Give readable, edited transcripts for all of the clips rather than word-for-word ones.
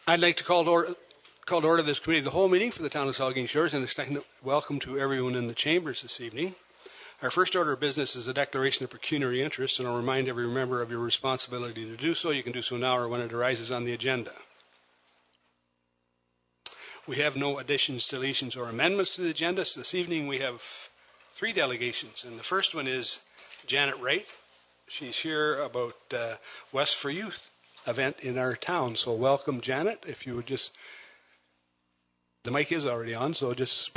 I'd like to call to order this committee of the whole meeting for the town of Saugeen Shores and extend welcome to everyone in the chambers this evening. Our first order of business is a declaration of pecuniary interest, and I'll remind every member of your responsibility to do so. You can do so now or when it arises on the agenda. We have no additions, deletions, or amendments to the agenda. So this evening we have 3 delegations, and the first one is Janet Wright. She's here about West for Youth event in our town. So welcome, Janet. If you would just, the mic is already on, so just.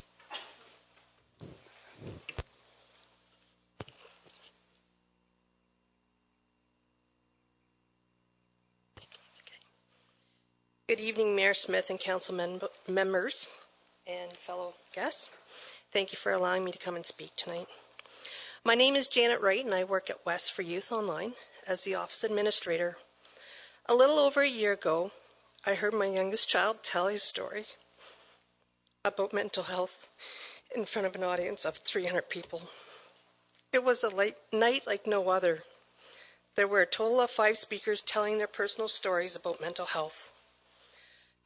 Good evening, Mayor Smith and council members and fellow guests. Thank you for allowing me to come and speak tonight. My name is Janet Wright, and I work at West for Youth Online as the office administrator. A little over a year ago, I heard my youngest child tell his story about mental health in front of an audience of 300 people. It was a night like no other. There were a total of 5 speakers telling their personal stories about mental health.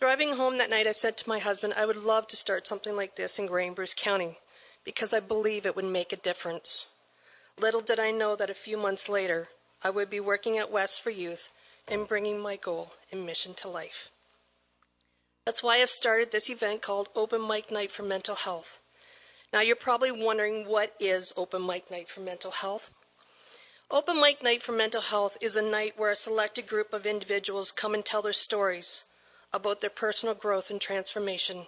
Driving home that night, I said to my husband, I would love to start something like this in Grey and Bruce County because I believe it would make a difference. Little did I know that a few months later, I would be working at West for Youth and bringing my goal and mission to life. That's why I've started this event called Open Mic Night for Mental Health. Now you're probably wondering, what is Open Mic Night for Mental Health? Open Mic Night for Mental Health is a night where a selected group of individuals come and tell their stories about their personal growth and transformation.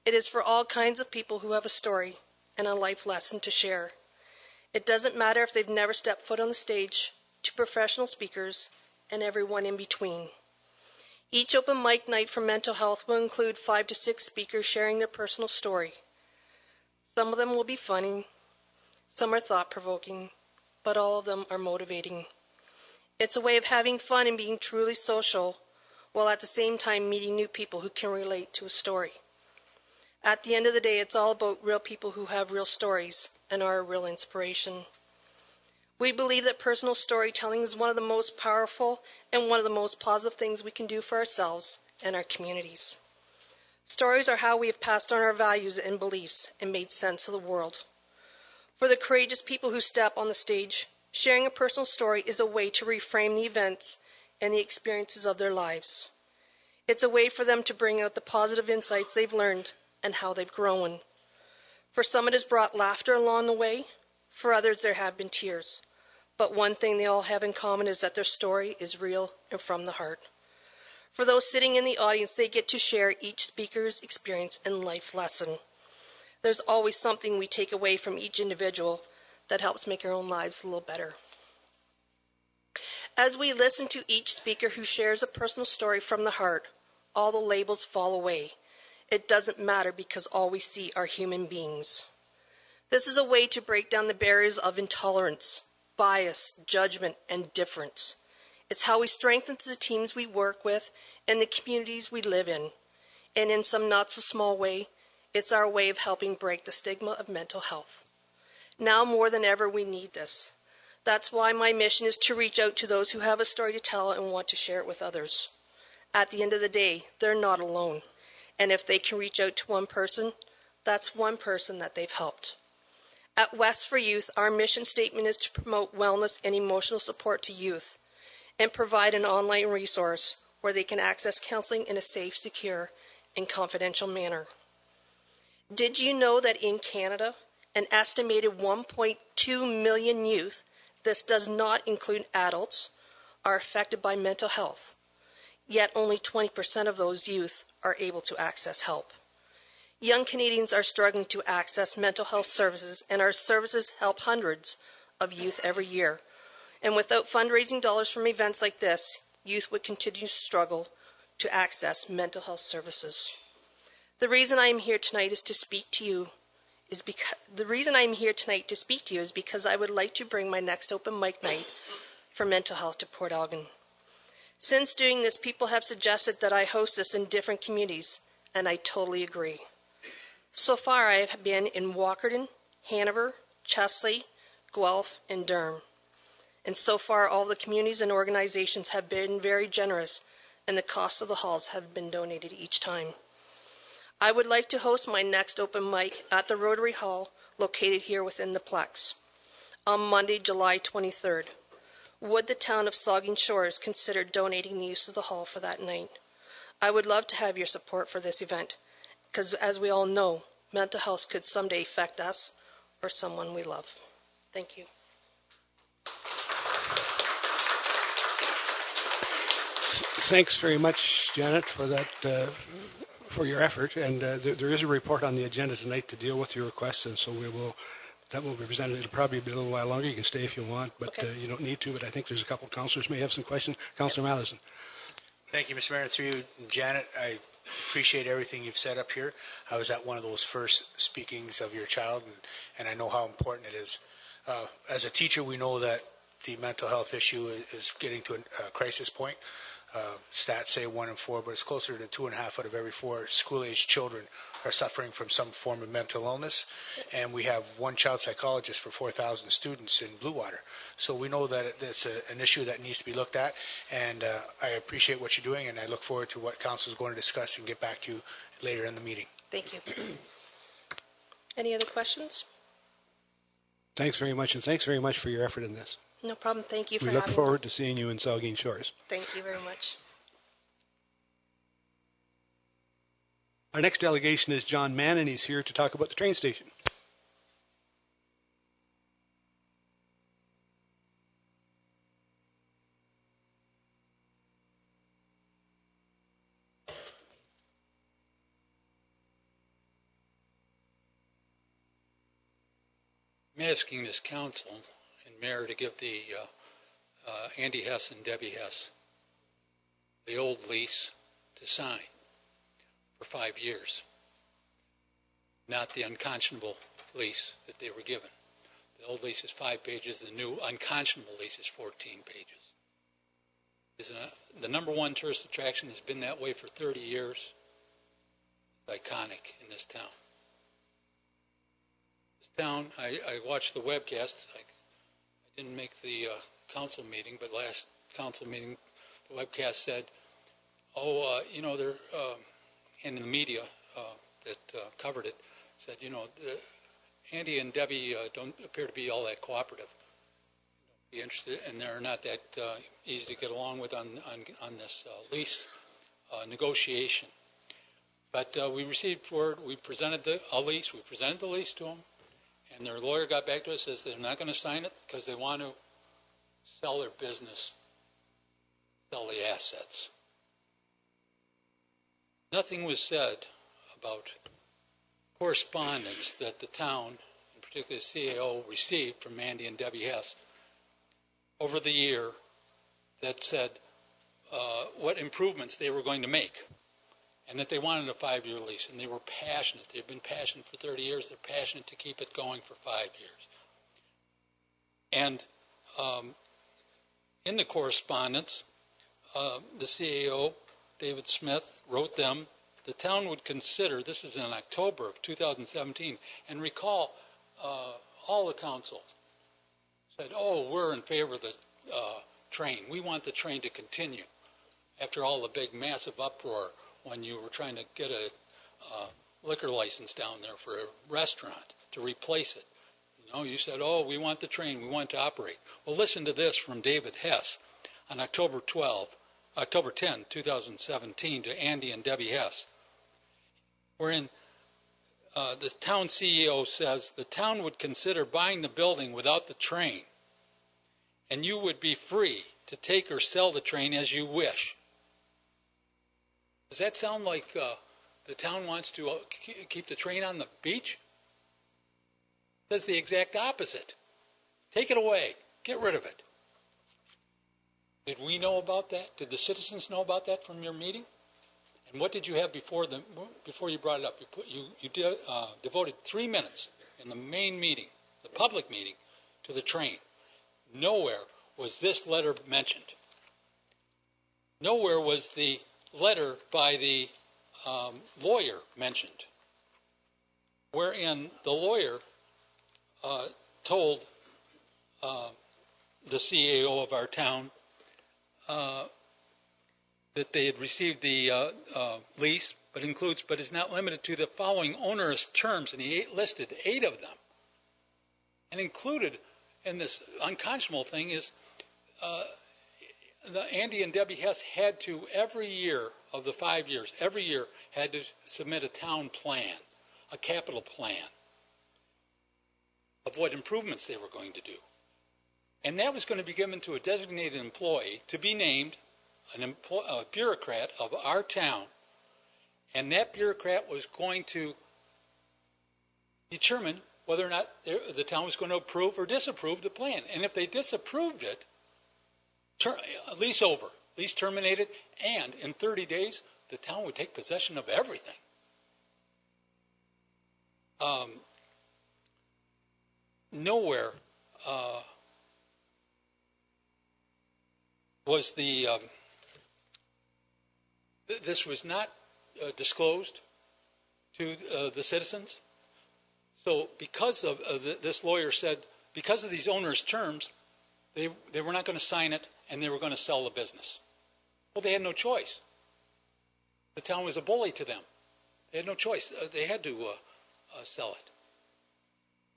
It is for all kinds of people who have a story and a life lesson to share. It doesn't matter if they've never stepped foot on the stage, to professional speakers, and everyone in between. Each Open Mic Night for Mental Health will include 5 to 6 speakers sharing their personal story. Some of them will be funny, some are thought-provoking, but all of them are motivating. It's a way of having fun and being truly social, while at the same time meeting new people who can relate to a story. At the end of the day, it's all about real people who have real stories and are a real inspiration. We believe that personal storytelling is one of the most powerful and one of the most positive things we can do for ourselves and our communities. Stories are how we have passed on our values and beliefs and made sense of the world. For the courageous people who step on the stage, sharing a personal story is a way to reframe the events and the experiences of their lives. It's a way for them to bring out the positive insights they've learned and how they've grown. For some, it has brought laughter along the way. For others, there have been tears. But one thing they all have in common is that their story is real and from the heart. For those sitting in the audience, they get to share each speaker's experience and life lesson. There's always something we take away from each individual that helps make our own lives a little better. As we listen to each speaker who shares a personal story from the heart, all the labels fall away. It doesn't matter because all we see are human beings. This is a way to break down the barriers of intolerance, bias, judgment, and difference. It's how we strengthen the teams we work with and the communities we live in. And in some not so small way, it's our way of helping break the stigma of mental health. Now more than ever, we need this. That's why my mission is to reach out to those who have a story to tell and want to share it with others. At the end of the day, they're not alone. And if they can reach out to one person, that's one person that they've helped. At West for Youth, our mission statement is to promote wellness and emotional support to youth and provide an online resource where they can access counseling in a safe, secure, and confidential manner. Did you know that in Canada, an estimated 1.2 million youth, this does not include adults, are affected by mental health, yet only 20% of those youth are able to access help. Young Canadians are struggling to access mental health services, and our services help hundreds of youth every year. And without fundraising dollars from events like this, youth would continue to struggle to access mental health services. The reason I am here tonight to speak to you is because I would like to bring my next Open Mic Night for Mental Health to Port Elgin. Since doing this, people have suggested that I host this in different communities, and I totally agree. So far, I have been in Walkerton, Hanover, Chesley, Guelph, and Durham. And so far, all the communities and organizations have been very generous and the cost of the halls have been donated each time. I would like to host my next open mic at the Rotary Hall located here within the Plex on Monday, July 23rd. Would the town of Saugeen Shores consider donating the use of the hall for that night? I would love to have your support for this event, because as we all know, mental health could someday affect us or someone we love. Thank you. Thanks very much, Janet, for that, for your effort. And there is a report on the agenda tonight to deal with your requests, and so that will be presented. It'll probably be a little while longer. You can stay if you want, but okay. You don't need to. But I think there's a couple of councillors may have some questions. Councillor Matheson. Thank you, Mr. Mayor. Through you, Janet, I appreciate everything you've said up here. I was at one of those first speakings of your child, and I know how important it is. As a teacher, we know that the mental health issue is getting to a crisis point. Stats say 1 in 4, but it's closer to 2.5 out of every 4 school-aged children are suffering from some form of mental illness. And we have one child psychologist for 4,000 students in Blue Water. So we know that it's an issue that needs to be looked at. And I appreciate what you're doing, and I look forward to what council is going to discuss and get back to you later in the meeting. Thank you. Any other questions? Thanks very much, and thanks very much for your effort in this. No problem. Thank you for having me. We having look forward to seeing you in Saugeen Shores. Thank you very much. Our next delegation is John Mann, and he's here to talk about the train station. I'm asking this council and mayor to give the Andy Hess and Debbie Hess the old lease to sign for 5 years, not the unconscionable lease that they were given. The old lease is 5 pages. The new unconscionable lease is 14 pages. The number one tourist attraction has been that way for 30 years. It's iconic in this town. This town, I watched the webcast. I didn't make the council meeting, but last council meeting, the webcast said, they're, and in the media that covered it, said, Andy and Debbie don't appear to be all that cooperative. Be interested, and they're not that easy to get along with on this lease negotiation. But we received word. We presented the lease. We presented the lease to them, and their lawyer got back to us, says they're not going to sign it because they want to sell their business, sell the assets. Nothing was said about correspondence that the town, in particular the CAO, received from Andy and Debbie Hess over the year that said what improvements they were going to make, and that they wanted a 5-year lease, and they were passionate. They've been passionate for 30 years. They're passionate to keep it going for 5 years. And in the correspondence, the CAO, David Smith, wrote them, the town would consider, this is in October of 2017, and recall all the council said, we're in favor of the train. We want the train to continue. After all the big massive uproar when you were trying to get a liquor license down there for a restaurant to replace it. You said, we want the train. We want to operate. Well, listen to this from David Hess on October 10, 2017, to Andy and Debbie Hess, wherein the town CEO says the town would consider buying the building without the train, and you would be free to take or sell the train as you wish. Does that sound like the town wants to keep the train on the beach? It says the exact opposite. Take it away. Get rid of it. Did we know about that? Did the citizens know about that from your meeting? And what did you have before you brought it up? You devoted 3 minutes in the main meeting, the public meeting, to the train. Nowhere was this letter mentioned. Nowhere was the letter by the lawyer mentioned, wherein the lawyer told the CAO of our town that they had received the lease, but includes, but is not limited to the following onerous terms, and he listed 8 of them. And included in this unconscionable thing is Andy and Debbie Hess had to, every year of the 5 years, every year had to submit a town plan, a capital plan of what improvements they were going to do. And that was going to be given to a designated employee to be named a bureaucrat of our town. And that bureaucrat was going to determine whether or not the town was going to approve or disapprove the plan. And if they disapproved it, lease over, lease terminated, and in 30 days, the town would take possession of everything. Nowhere was this was not disclosed to the citizens. So because of this lawyer said, because of these onerous terms, they were not going to sign it and they were going to sell the business. Well, they had no choice. The town was a bully to them. They had no choice. They had to sell it.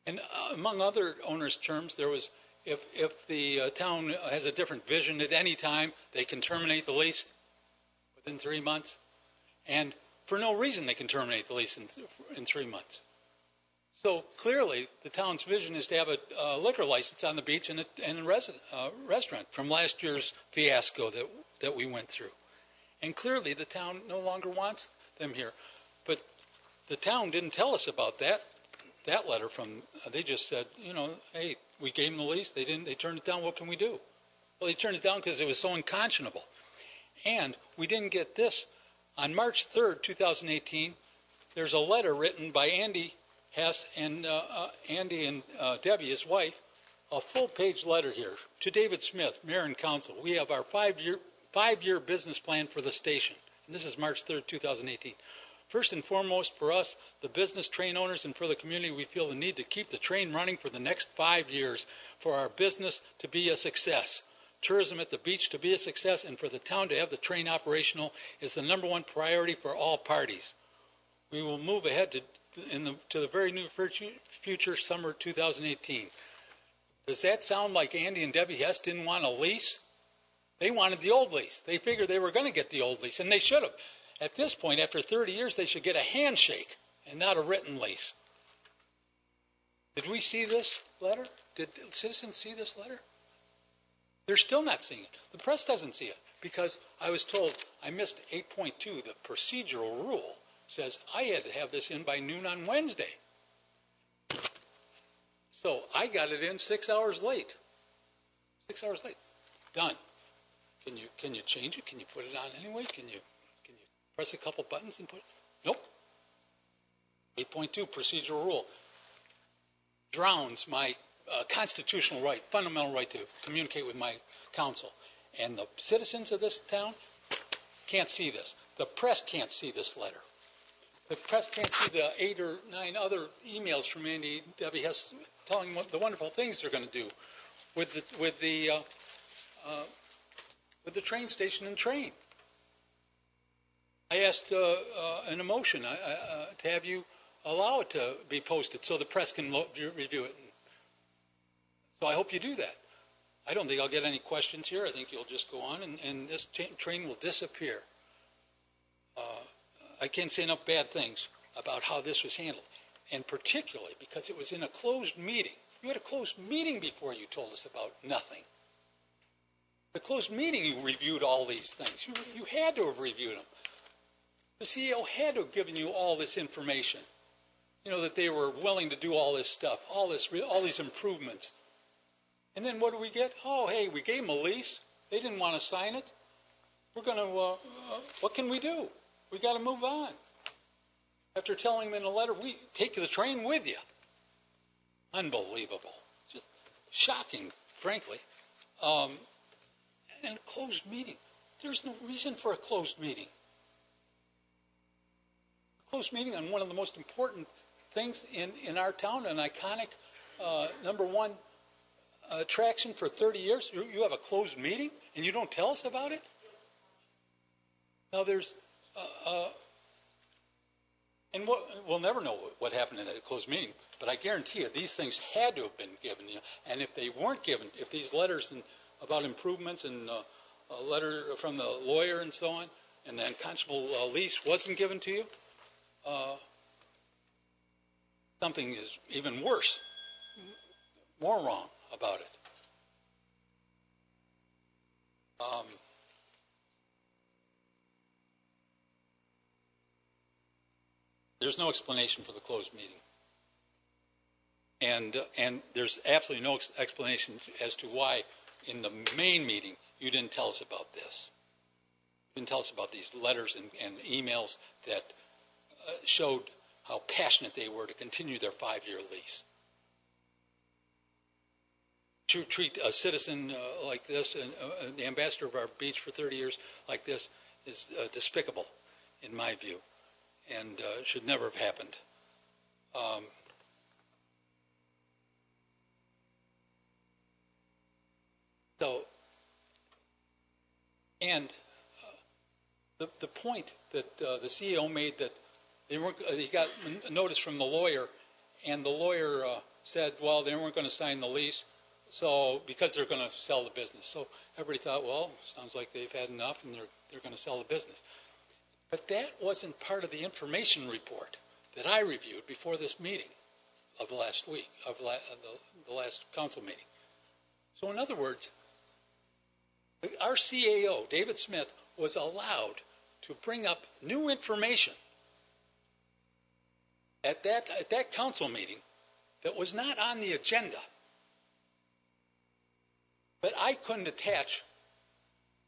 And among other onerous terms, there was if the town has a different vision at any time, they can terminate the lease within 3 months. And for no reason, they can terminate the lease in 3 months. So clearly, the town's vision is to have a liquor license on the beach and a restaurant from last year's fiasco that we went through. And clearly, the town no longer wants them here. But the town didn't tell us about that letter from, they just said, hey, we gave them the lease. They turned it down. What can we do? Well, they turned it down because it was so unconscionable. And we didn't get this. On March 3rd, 2018, there's a letter written by Andy Hess and Andy and Debbie, his wife, a full-page letter here to David Smith, Mayor and Council. We have our five-year business plan for the station. And this is March 3rd, 2018. First and foremost, for us, the business train owners, and for the community, we feel the need to keep the train running for the next 5 years for our business to be a success. Tourism at the beach to be a success, and for the town to have the train operational is the #1 priority for all parties. We will move ahead to the very near future, summer 2018. Does that sound like Andy and Debbie Hess didn't want a lease? They wanted the old lease. They figured they were going to get the old lease, and they should have. At this point, after 30 years, they should get a handshake and not a written lease. Did we see this letter? Did citizens see this letter? They're still not seeing it. The press doesn't see it because I was told I missed 8.2. The procedural rule says I had to have this in by noon on Wednesday. So I got it in 6 hours late. 6 hours late. Done. Can you change it? Can you put it on anyway? Can you press a couple buttons and put it? Nope. 8.2 procedural rule drowns my constitutional right, fundamental right to communicate with my council. And the citizens of this town can't see this. The press can't see this letter. The press can't see the 8 or 9 other emails from Andy Debbie Hess telling the wonderful things they're going to do with the train station and train. I asked in a motion to have you allow it to be posted so the press can review it. So I hope you do that. I don't think I'll get any questions here. I think you'll just go on and this train will disappear. I can't say enough bad things about how this was handled, and particularly because it was in a closed meeting. You had a closed meeting before you told us about nothing. The closed meeting, you reviewed all these things. You had to have reviewed them. The CEO had to have given you all this information, that they were willing to do all this stuff, all these improvements. And then what do we get? Oh, hey, we gave them a lease. They didn't want to sign it. We're going to, what can we do? We got to move on. After telling them in a letter, we take the train with you. Unbelievable. Just shocking, frankly. And a closed meeting. There's no reason for a closed meeting. A closed meeting on one of the most important things in our town, an iconic #1 attraction for 30 years. You have a closed meeting and you don't tell us about it? Now there's, and we'll never know what happened in that closed meeting, but I guarantee you these things had to have been given you. And if they weren't given, if these letters about improvements and a letter from the lawyer and so on, and the unconscionable lease wasn't given to you, something is even worse, more wrong about it. There's no explanation for the closed meeting. And there's absolutely no explanation as to why in the main meeting you didn't tell us about this. You didn't tell us about these letters and emails that showed how passionate they were to continue their 5-year lease. To treat a citizen like this, and the ambassador of our beach for 30 years like this, is despicable, in my view, and should never have happened. The point that the CEO made that they weren't, he got a notice from the lawyer, and the lawyer said, well, they weren't going to sign the lease, so because they're going to sell the business. So everybody thought, well, sounds like they've had enough, and they're going to sell the business. But that wasn't part of the information report that I reviewed before this meeting of last week, of the last council meeting. So in other words, our CAO, David Smith, was allowed to bring up new information at that council meeting that was not on the agenda. But I couldn't attach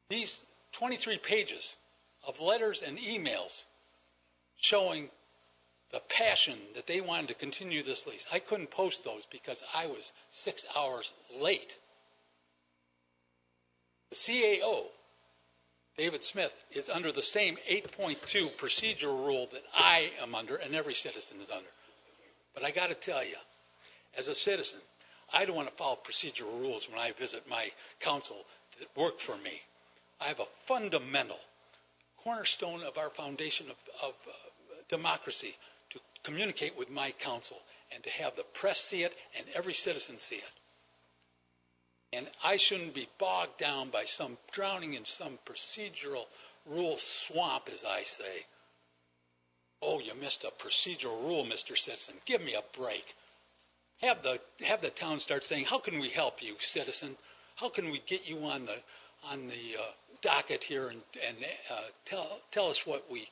these 23 pages of letters and emails showing the passion that they wanted to continue this lease. I couldn't post those because I was 6 hours late. The CAO, David Smith, is under the same 8.2 procedural rule that I am under and every citizen is under. But I got to tell you, as a citizen, I don't want to follow procedural rules when I visit my council that work for me. I have a fundamental cornerstone of our foundation of democracy to communicate with my council and to have the press see it and every citizen see it. And I shouldn't be bogged down by drowning in some procedural rule swamp, as I say. Oh, you missed a procedural rule, Mr. Citizen. Give me a break. Have the town start saying, how can we help you, citizen? How can we get you on the docket here and tell us what we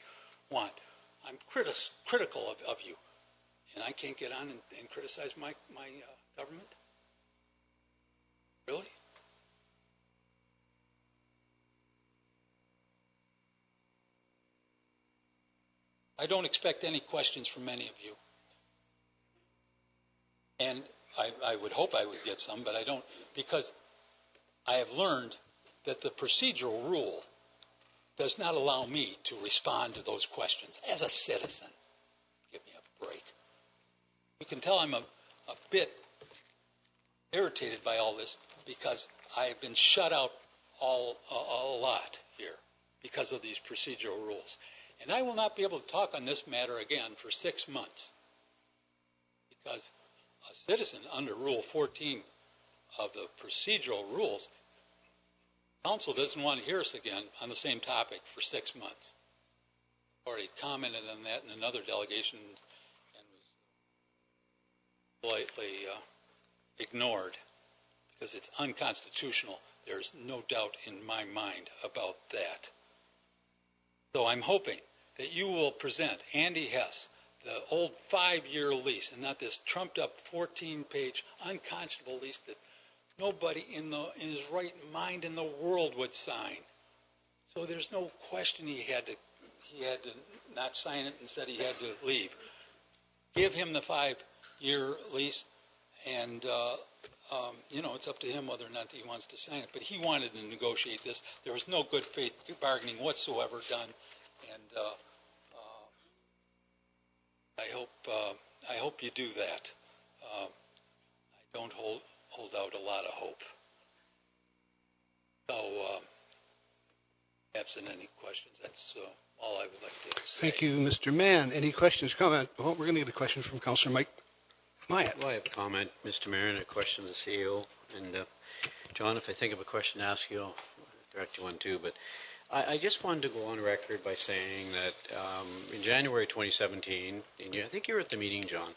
want? I'm critical of you, and I can't get on and criticize my government? Really? I don't expect any questions from any of you. And I would hope I would get some, but I don't, because I have learned that the procedural rule does not allow me to respond to those questions as a citizen. Give me a break. You can tell I'm a bit irritated by all this because I have been shut out a lot here because of these procedural rules. And I will not be able to talk on this matter again for 6 months because a citizen under Rule 14 of the procedural rules, council doesn't want to hear us again on the same topic for 6 months. Already commented on that in another delegation and was politely ignored because it's unconstitutional. There's no doubt in my mind about that. So I'm hoping that you will present Andy Hess the old 5-year lease and not this trumped-up 14-page unconscionable lease that nobody in his right mind in the world would sign. So there's no question he had to not sign it and said he had to leave. Give him the 5-year lease, and it's up to him whether or not he wants to sign it. But he wanted to negotiate this. There was no good faith bargaining whatsoever done, and I hope you do that. I don't hold out a lot of hope. So Absent any questions, that's all I would like to say. Thank you, Mr. Mann. Any questions, comment? Well, we're going to get a question from Councillor Mike Myatt. Well, I have a comment, Mr. Mayor, and a question to the CEO. And John, if I think of a question to ask you, I'll direct you one too. But I just wanted to go on record by saying that in January 2017, and I think you were at the meeting, John,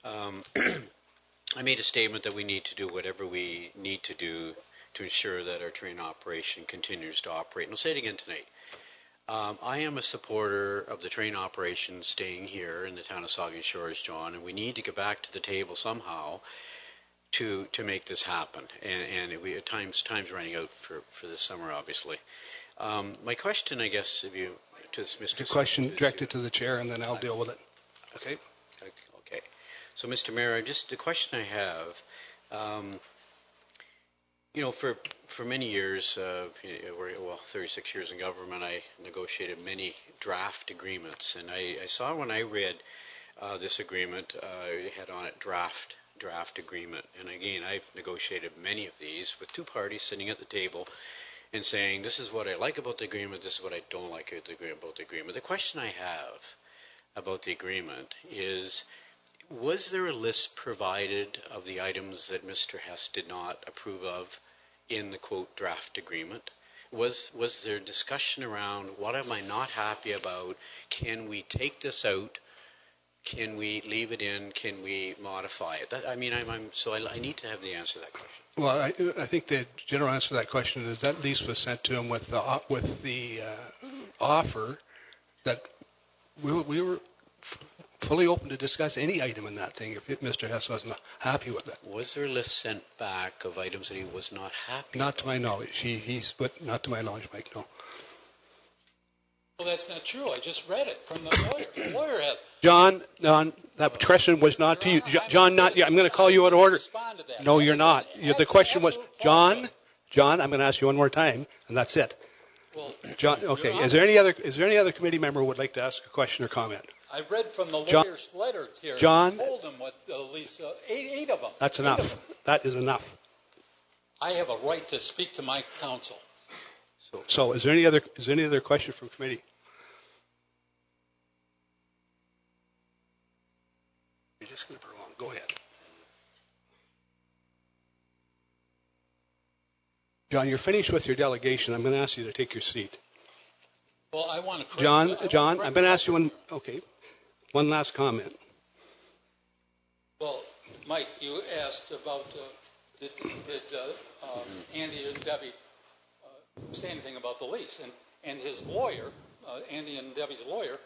I made a statement that we need to do whatever we need to do to ensure that our train operation continues to operate. And I'll say it again tonight. I am a supporter of the train operation staying here in the town of Saugeen Shores, John, and we need to get back to the table somehow to make this happen. And we time's running out for this summer, obviously. My question, I guess, to Mr. The question directed to the chair, and then I'll deal with it. Okay. Okay. So, Mr. Mayor, just the question I have. For many years, 36 years in government, I negotiated many draft agreements. And I saw when I read this agreement, it had on it draft agreement. And again, I've negotiated many of these with two parties sitting at the table and saying, this is what I like about the agreement, this is what I don't like about the agreement. The question I have about the agreement is, was there a list provided of the items that Mr. Hess did not approve of in the quote draft agreement? Was there discussion around what am I not happy about? Can we take this out? Can we leave it in? Can we modify it? I need to have the answer to that question. Well, I think the general answer to that question is that lease was sent to him with the offer that we were fully open to discuss any item in that thing if Mr. Hess wasn't happy with it. Was there a list sent back of items that he was not happy Not to my knowledge. But not to my knowledge, Mike, no. Well, that's not true. I just read it from the lawyer. The lawyer has. John, that question was not to you. John, I'm going to call you out of order. Respond to that. No, you're not. The question was, John, I'm going to ask you one more time, and that's it. Well, John, okay. Is there any other committee member who would like to ask a question or comment? I read from the lawyer's letters here. John, I told him what at least eight of them. That's enough. That is enough. I have a right to speak to my counsel. So, is there any other question from committee? You're just going to prolong. Go ahead. John, you're finished with your delegation. I'm going to ask you to take your seat. Well, I want to. John, I'm going to ask you one. Okay, one last comment. Well, Mike, you asked about did Andy and Debbie say anything about the lease, and his lawyer, Andy and Debbie's lawyer,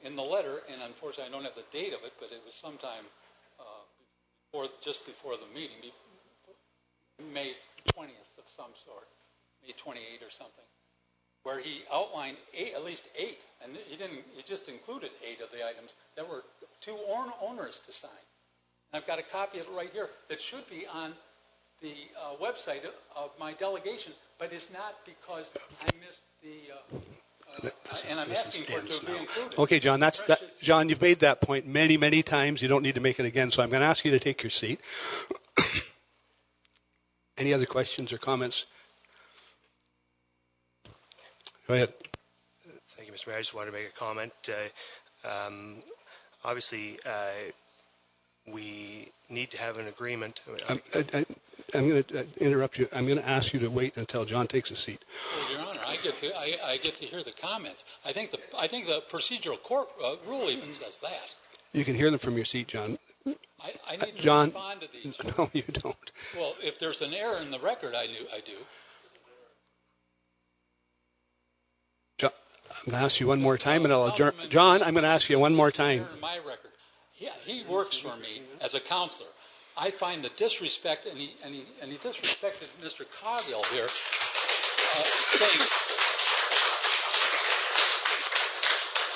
in the letter, and unfortunately I don't have the date of it, but it was sometime just before the meeting, May 20th of some sort, May 28 or something, where he outlined at least 8, and he just included 8 of the items that were too onerous to sign. And I've got a copy of it right here that should be on the website of my delegation, but it's not because I missed the, and I'm asking for it to be included. Okay, John, John, you've made that point many, many times. You don't need to make it again, so I'm going to ask you to take your seat. Any other questions or comments? Go ahead. Thank you, Mr. Mayor. I just wanted to make a comment. Obviously, we need to have an agreement. I'm going to interrupt you. I'm going to ask you to wait until John takes a seat. Well, Your Honor, I get to hear the comments. I think the procedural court rule even says that. You can hear them from your seat, John. I need to John, respond to these. No, you don't. Well, if there's an error in the record, I do. John, I'm going to ask you one more time, and I'll adjourn. John, I'm going to ask you one more time. In my record, he works for me as a counselor. I find the disrespect, and he disrespected Mr. Coghill here, saying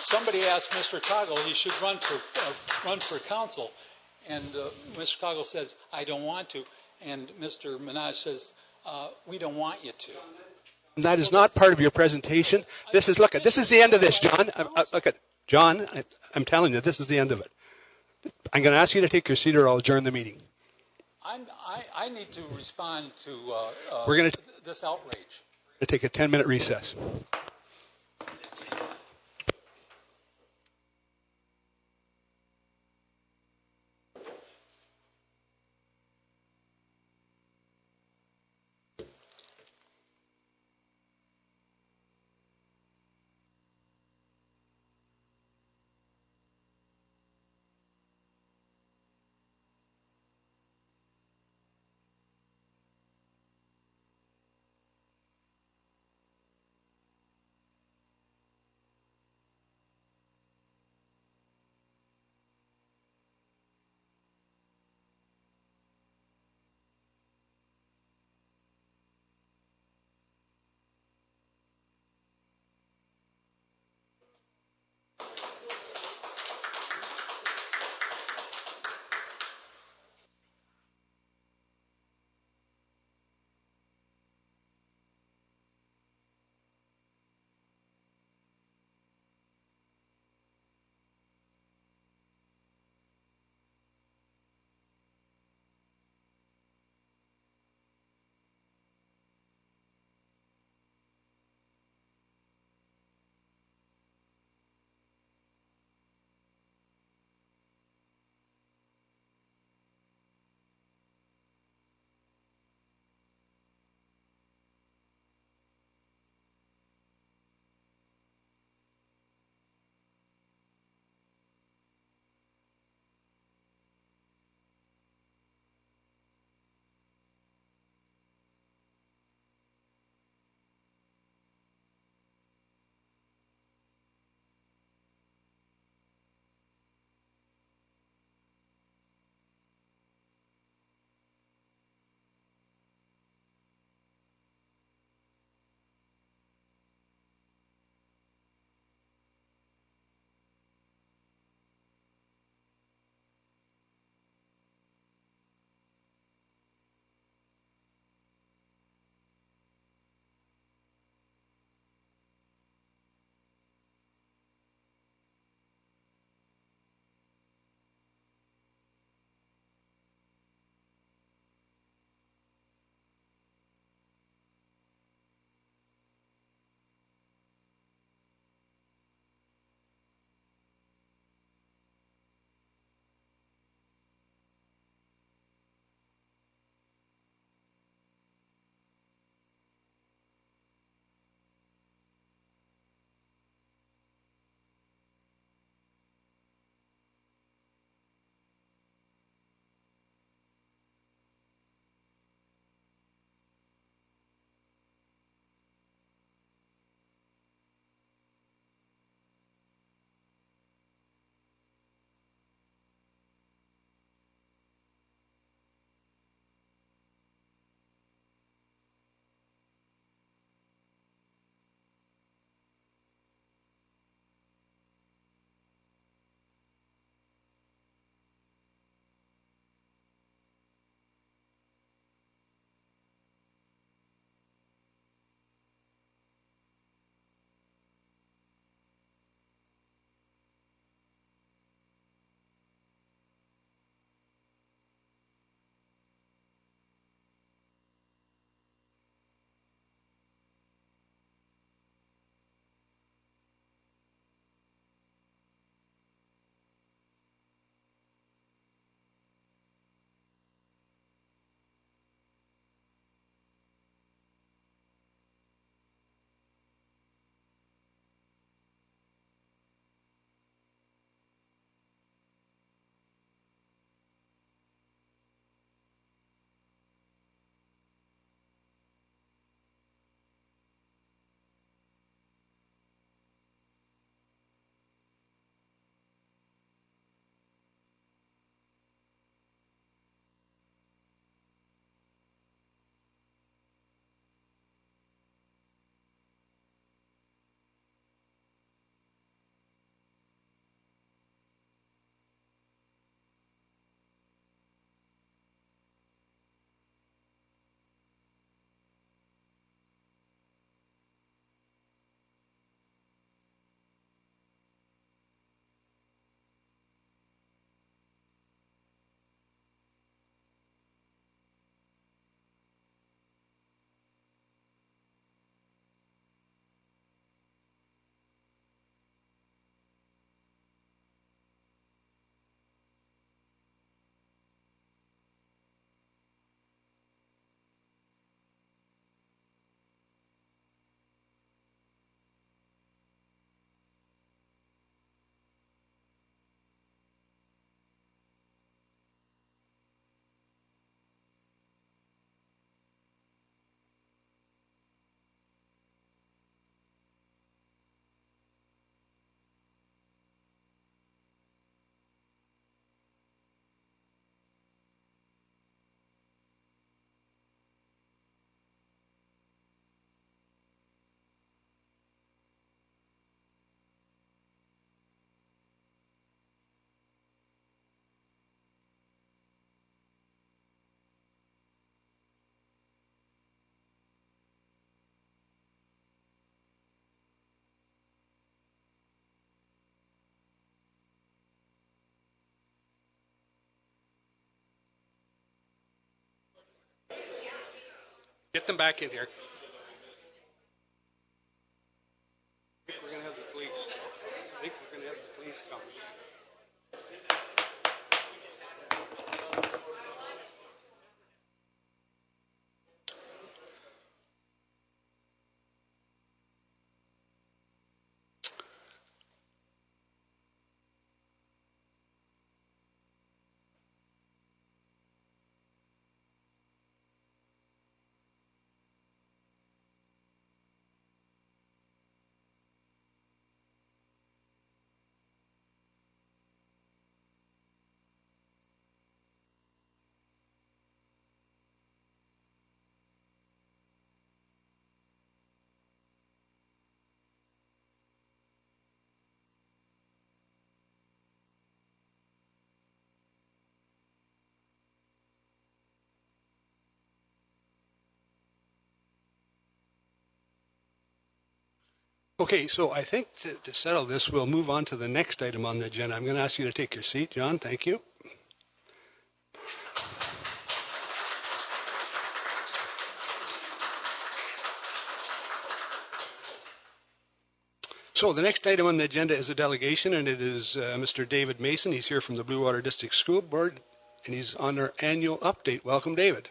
somebody asked Mr. Coghill he should run for council, and Mr. Coghill says, "I don't want to," and Mr. Minaj says, "We don't want you to." That is not part of your presentation. This is the end of this, John. John, I'm telling you, this is the end of it. I'm going to ask you to take your seat or I'll adjourn the meeting. I need to respond to We're going to this outrage. take a 10-minute recess. Get them back in here. I think we're going to have the police. I think we're going to have the police come. Okay, so I think to settle this, we'll move on to the next item on the agenda. I'm going to ask you to take your seat, John. Thank you. So the next item on the agenda is a delegation, and it is Mr. David Mason. He's here from the Blue Water District School Board, and he's on our annual update. Welcome, David.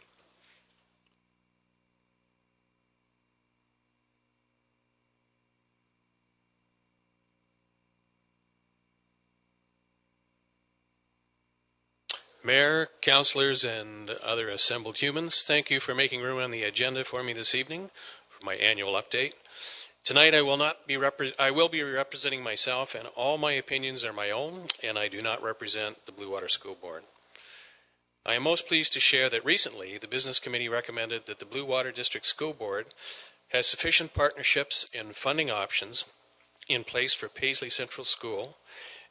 Mayor, councillors, and other assembled humans, thank you for making room on the agenda for me this evening for my annual update. Tonight I will be representing myself, and all my opinions are my own, and I do not represent the Blue Water School Board. I am most pleased to share that recently the Business Committee recommended that the Blue Water District School Board has sufficient partnerships and funding options in place for Paisley Central School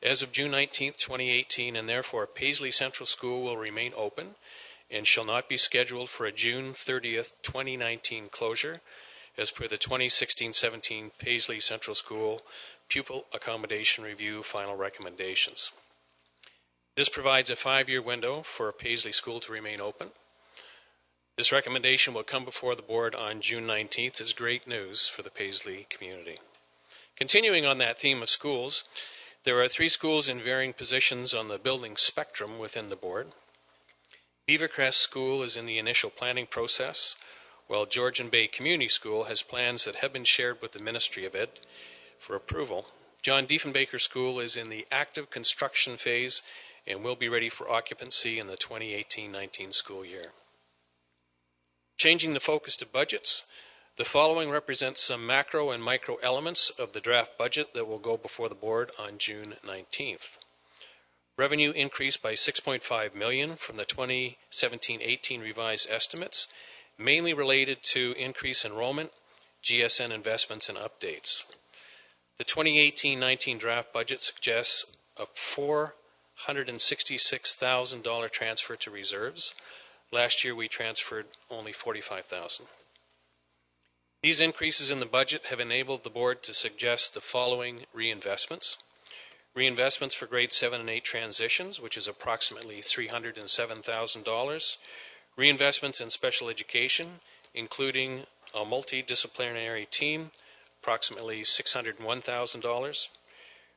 as of June 19, 2018, and therefore Paisley Central School will remain open and shall not be scheduled for a June 30th, 2019 closure as per the 2016-17 Paisley Central School Pupil Accommodation Review final recommendations. This provides a 5-year window for Paisley School to remain open. This recommendation will come before the board on June 19th as great news for the Paisley community. Continuing on that theme of schools, there are 3 schools in varying positions on the building spectrum within the board. Beavercrest School is in the initial planning process, while Georgian Bay Community School has plans that have been shared with the Ministry of Ed for approval. John Diefenbaker School is in the active construction phase and will be ready for occupancy in the 2018-19 school year. Changing the focus to budgets, the following represents some macro and micro elements of the draft budget that will go before the board on June 19th. Revenue increased by $6.5 million from the 2017-18 revised estimates, mainly related to increased enrollment, GSN investments, and updates. The 2018-19 draft budget suggests a $466,000 transfer to reserves. Last year we transferred only $45,000. These increases in the budget have enabled the board to suggest the following reinvestments. Reinvestments for grade 7 and 8 transitions, which is approximately $307,000. Reinvestments in special education, including a multidisciplinary team, approximately $601,000.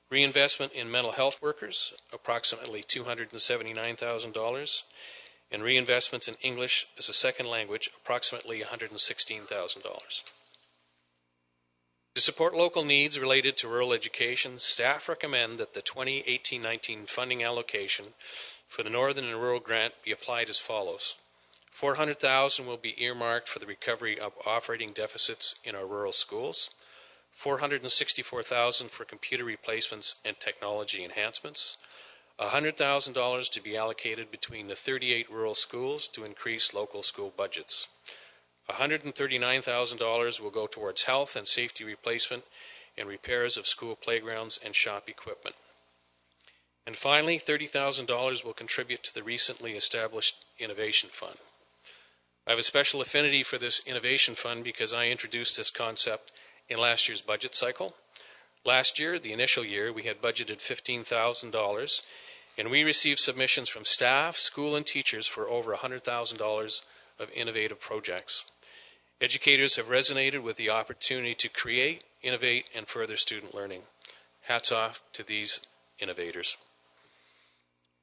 Reinvestment in mental health workers, approximately $279,000. And reinvestments in English as a second language, approximately $116,000. To support local needs related to rural education, staff recommend that the 2018-19 funding allocation for the Northern and Rural Grant be applied as follows. $400,000 will be earmarked for the recovery of operating deficits in our rural schools, $464,000 for computer replacements and technology enhancements, $100,000 to be allocated between the 38 rural schools to increase local school budgets. $139,000 will go towards health and safety replacement and repairs of school playgrounds and shop equipment. And finally, $30,000 will contribute to the recently established Innovation Fund. I have a special affinity for this Innovation Fund because I introduced this concept in last year's budget cycle. Last year, the initial year, we had budgeted $15,000, and we received submissions from staff, school, and teachers for over $100,000 of innovative projects. Educators have resonated with the opportunity to create, innovate, and further student learning. Hats off to these innovators.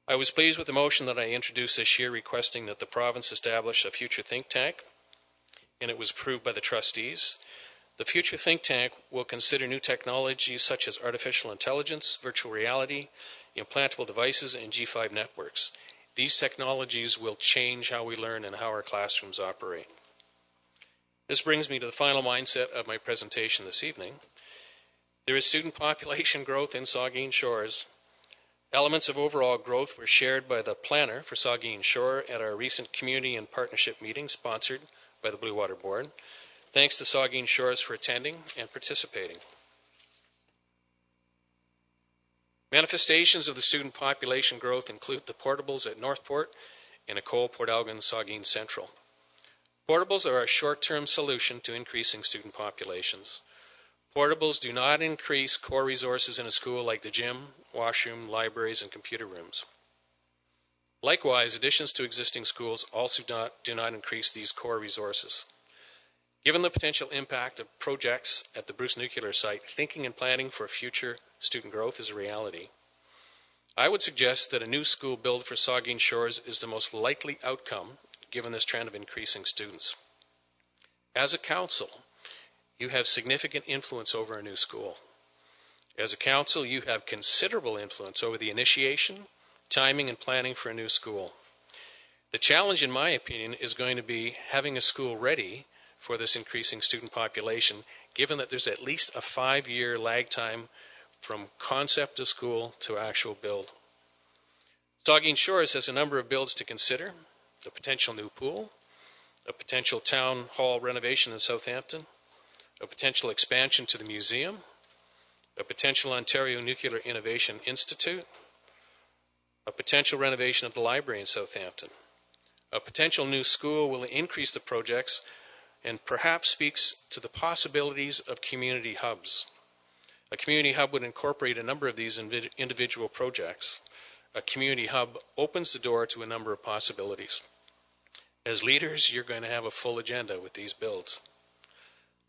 I was pleased with the motion that I introduced this year requesting that the province establish a future think tank, and it was approved by the trustees. The future think tank will consider new technologies such as artificial intelligence, virtual reality, implantable devices, and G5 networks. These technologies will change how we learn and how our classrooms operate. This brings me to the final mindset of my presentation this evening. There is student population growth in Saugeen Shores. Elements of overall growth were shared by the planner for Saugeen Shore at our recent community and partnership meeting sponsored by the Blue Water Board. Thanks to Saugeen Shores for attending and participating. Manifestations of the student population growth include the portables at Northport and Ecole Port Elgin Saugeen Central. Portables are a short-term solution to increasing student populations. Portables do not increase core resources in a school like the gym, washroom, libraries, and computer rooms. Likewise, additions to existing schools also do not increase these core resources. Given the potential impact of projects at the Bruce Nuclear Site, thinking and planning for future student growth is a reality. I would suggest that a new school build for Saugeen Shores is the most likely outcome given this trend of increasing students. As a council, you have significant influence over a new school. As a council, you have considerable influence over the initiation, timing, and planning for a new school. The challenge, in my opinion, is going to be having a school ready for this increasing student population, given that there's at least a 5-year lag time from concept of school to actual build. Saugeen Shores has a number of builds to consider: a potential new pool, a potential town hall renovation in Southampton, a potential expansion to the museum, a potential Ontario Nuclear Innovation Institute, a potential renovation of the library in Southampton. A potential new school will increase the projects and perhaps speaks to the possibilities of community hubs. A community hub would incorporate a number of these individual projects. A community hub opens the door to a number of possibilities. As leaders, you're going to have a full agenda with these builds.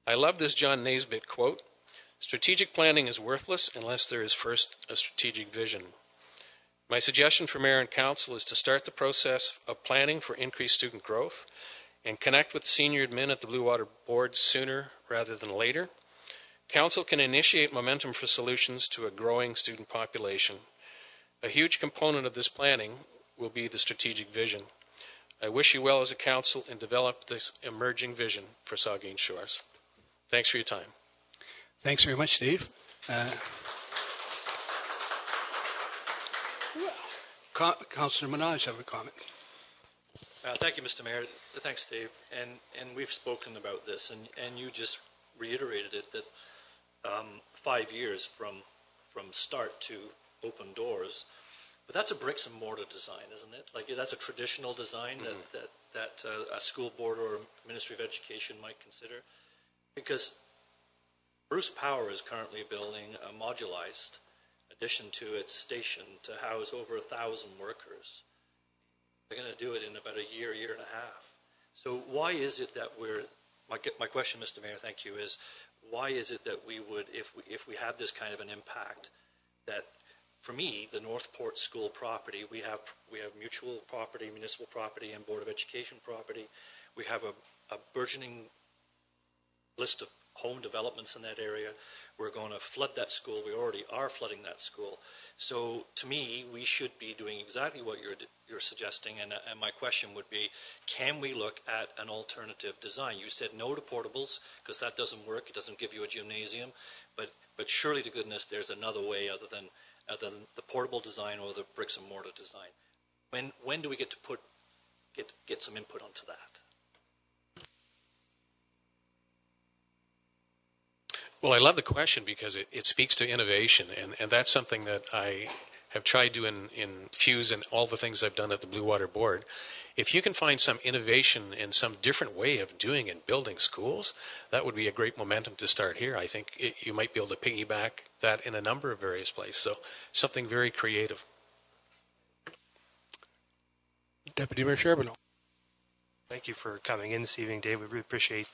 I love this John Naisbitt quote: "Strategic planning is worthless unless there is first a strategic vision." My suggestion for Mayor and Council is to start the process of planning for increased student growth and connect with senior admin at the Blue Water Board sooner rather than later. Council can initiate momentum for solutions to a growing student population. A huge component of this planning will be the strategic vision. I wish you well as a council and develop this emerging vision for Saugeen Shores. Thanks for your time. Thanks very much, Dave. Councillor Minaj have a comment. Thank you, Mr. Mayor. Thanks, Dave. And we've spoken about this, and you just reiterated it, that 5 years from start to open doors. But that's a bricks and mortar design, isn't it? Like, that's a traditional design that a school board or a Ministry of Education might consider. Because Bruce Power is currently building a modularized addition to its station to house over 1,000 workers. They're going to do it in about a year, year and a half. So why is it that my question, Mr. Mayor, thank you, is why is it that we would, if we have this kind of an impact, that for me, the Northport School property, we have mutual property, municipal property, and Board of Education property. We have a burgeoning list of home developments in that area. We're going to flood that school. We already are flooding that school. So to me, we should be doing exactly what you're suggesting. And my question would be, can we look at an alternative design? You said no to portables because that doesn't work. It doesn't give you a gymnasium. But surely to goodness, there's another way other than the portable design or the bricks and mortar design. When do we get to get some input onto that? Well, I love the question because it speaks to innovation, and that's something that I have tried to infuse in all the things I've done at the Blue Water Board. If you can find some innovation and some different way of doing and building schools, that would be a great momentum to start here. I think you might be able to piggyback that in a number of various places. So something very creative. Deputy Mayor Charbonneau. Thank you for coming in this evening, Dave. We really appreciate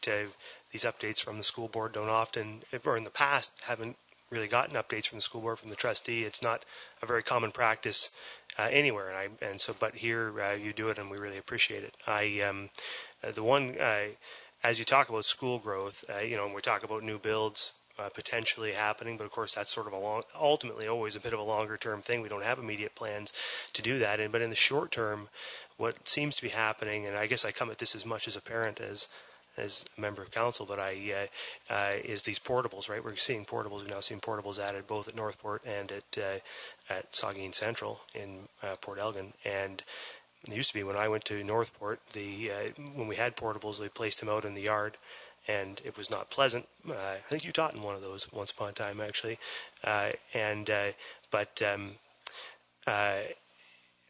these updates from the school board. Don't often, or in the past, haven't really gotten updates from the school board, from the trustee. It's not a very common practice anywhere, but here you do it, and we really appreciate it. As you talk about school growth, and we talk about new builds potentially happening, but of course that's sort of ultimately always a bit of a longer term thing. We don't have immediate plans to do that, but in the short term, what seems to be happening, and I guess I come at this as much as a parent as a member of council, but is these portables, right? We're seeing portables. We're now seeing portables added both at Northport and at Saugeen Central in Port Elgin. And it used to be when I went to Northport, when we had portables, they placed them out in the yard, and it was not pleasant. I think you taught in one of those once upon a time, actually.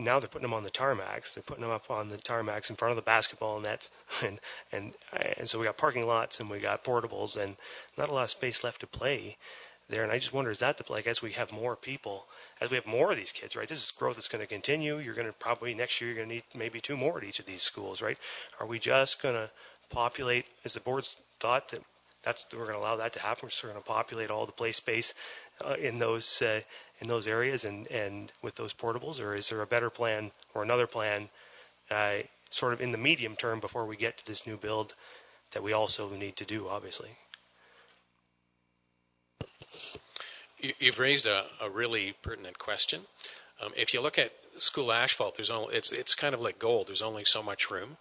Now they're putting them on the tarmacs. They're putting them up on the tarmacs in front of the basketball nets, and so we got parking lots and we got portables, and not a lot of space left to play there. And I just wonder, is that as we have more people, as we have more of these kids, right? This is growth that's going to continue. You're going to probably next year you're going to need maybe 2 more at each of these schools, right? Are we just going to populate? Is the board's thought that we're going to allow that to happen? We're just going to populate all the play space in those areas and with those portables, or is there a better plan or another plan sort of in the medium term before we get to this new build that we also need to do, obviously? You've raised a really pertinent question. If you look at school asphalt, it's kind of like gold. There's only so much room.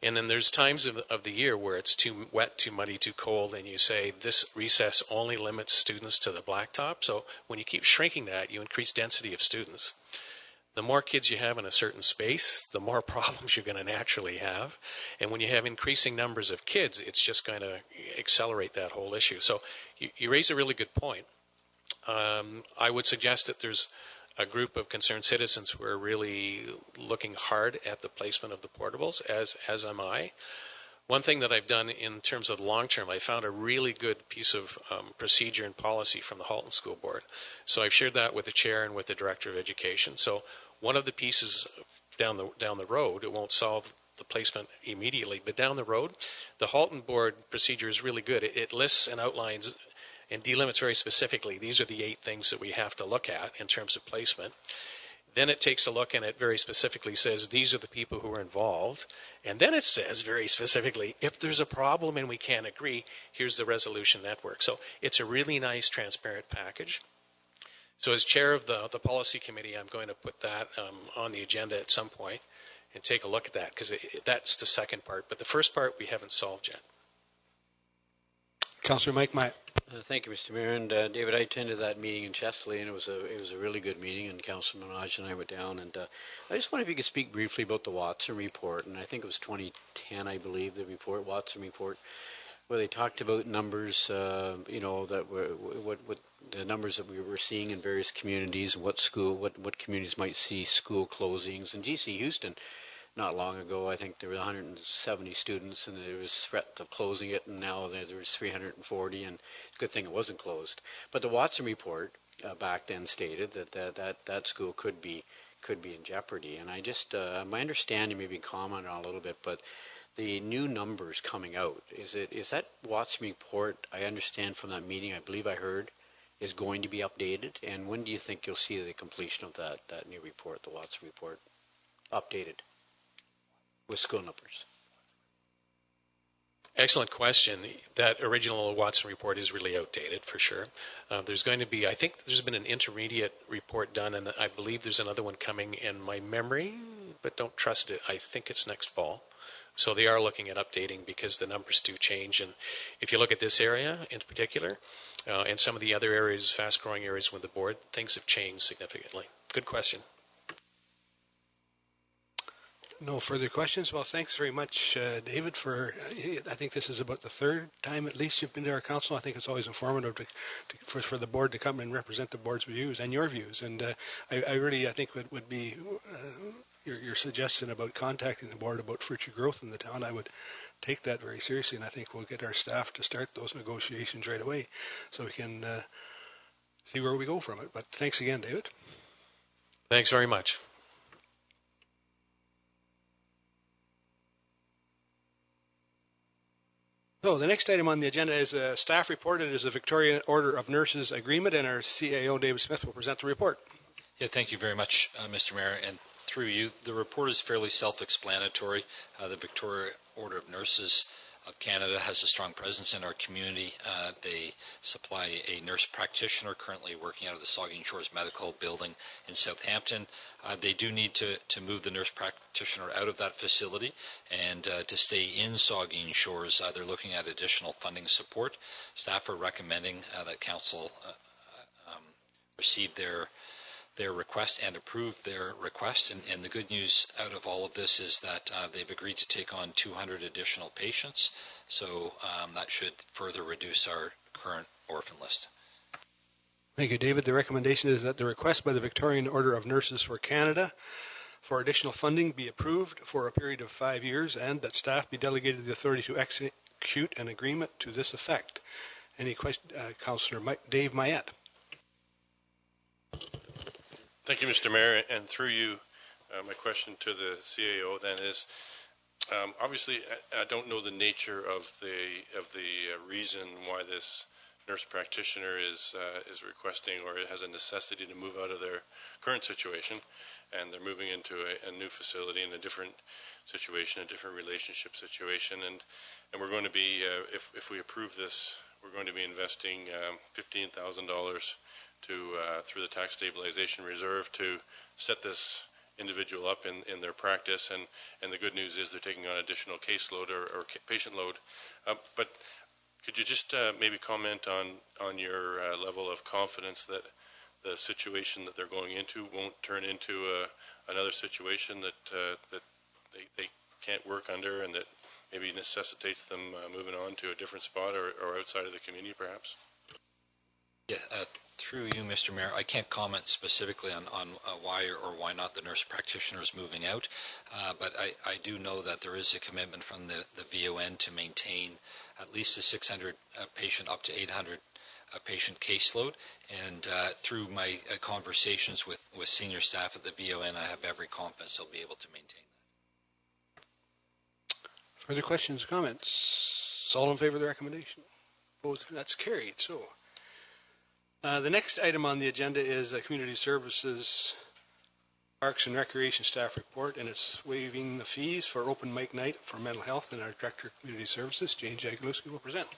And then there's times of the year where it's too wet, too muddy, too cold, and you say this recess only limits students to the blacktop. So when you keep shrinking that, you increase density of students. The more kids you have in a certain space, the more problems you're going to naturally have. And when you have increasing numbers of kids, it's just going to accelerate that whole issue. So you raise a really good point. I would suggest that there's a group of concerned citizens who are really looking hard at the placement of the portables, as am I. One thing that I've done in terms of the long term, I found a really good piece of procedure and policy from the Halton School Board. So I've shared that with the chair and with the director of education. So one of the pieces down the road, it won't solve the placement immediately, but down the road, the Halton Board procedure is really good. It lists and outlines and delimits very specifically, these are the 8 things that we have to look at in terms of placement. Then it takes a look and it very specifically says, these are the people who are involved. And then it says very specifically, if there's a problem and we can't agree, here's the resolution network. So it's a really nice, transparent package. So as chair of the policy committee, I'm going to put that on the agenda at some point and take a look at that, because that's the second part. But the first part we haven't solved yet. Councillor Mike Myatt. Thank you, Mr. Mayor. And David, I attended that meeting in Chesley, and it was a really good meeting. And Councillor Minaj and I went down, and I just wonder if you could speak briefly about the Watson report. And I think it was 2010, I believe, the report, Watson report, where they talked about numbers, that were what the numbers that we were seeing in various communities, what communities might see school closings. And GC Houston, not long ago, I think there were 170 students, and there was threat of closing it, and now there was 340, and it's a good thing it wasn't closed. But the Watson report back then stated that school could be in jeopardy, and I just my understanding, maybe comment on a little bit, but the new numbers coming out, is that Watson report? I understand from that meeting, I believe I heard, is going to be updated, and when do you think you'll see the completion of that new report, the Watson report, updated with school numbers? Excellent question. That original Watson report is really outdated, for sure. There's going to be, I think there's been an intermediate report done, and I believe there's another one coming in my memory, but don't trust it. I think it's next fall. So they are looking at updating because the numbers do change. And if you look at this area in particular, and some of the other areas, fast-growing areas with the board, things have changed significantly. Good question. No further questions. Well, thanks very much, David, I think this is about the 3rd time at least you've been to our council. I think it's always informative for the board to come and represent the board's views and your views. And I really think would be your suggestion about contacting the board about future growth in the town. I would take that very seriously, and I think we'll get our staff to start those negotiations right away so we can see where we go from it. But thanks again, David. Thanks very much. So the next item on the agenda is a staff report. It is a Victorian Order of Nurses agreement, and our CAO, David Smith, will present the report. Yeah, thank you very much, Mr. Mayor. And through you, the report is fairly self-explanatory. The Victoria Order of Nurses of Canada has a strong presence in our community. They supply a nurse practitioner currently working out of the Saugeen Shores Medical Building in Southampton. They do need to move the nurse practitioner out of that facility and to stay in Saugeen Shores. They're looking at additional funding support. Staff are recommending that Council receive their request and approve their request. And the good news out of all of this is that they've agreed to take on 200 additional patients. So that should further reduce our current orphan list. Thank you, David. The recommendation is that the request by the Victorian Order of Nurses for Canada for additional funding be approved for a period of 5 years, and that staff be delegated the authority to execute an agreement to this effect. Any question, Councillor Dave Mayette? Thank you, Mr. Mayor, and through you, my question to the CAO then is, obviously, I don't know the nature of the reason why this nurse practitioner is requesting or has a necessity to move out of their current situation, and they're moving into a new facility in a different situation, a different relationship situation, and we're going to be, if we approve this, we're going to be investing $15,000 through the tax stabilization reserve to set this individual up in their practice, and the good news is they're taking on additional caseload or patient load. But could you just maybe comment on your level of confidence that the situation that they're going into won't turn into another situation that they can't work under, and that maybe necessitates them moving on to a different spot or outside of the community perhaps? Yeah, through you, Mr. Mayor, I can't comment specifically on why or why not the nurse practitioner is moving out, but I do know that there is a commitment from the VON to maintain at least a 600 patient up to 800 patient caseload, and through my conversations with senior staff at the VON, I have every confidence they'll be able to maintain that. Further questions, comments? All in favor of the recommendation? Opposed? That's carried. So. The next item on the agenda is Community Services Parks and Recreation Staff Report, and it's waiving the fees for open mic night for mental health, and our Director of Community Services, Jane Jagielowski, will present.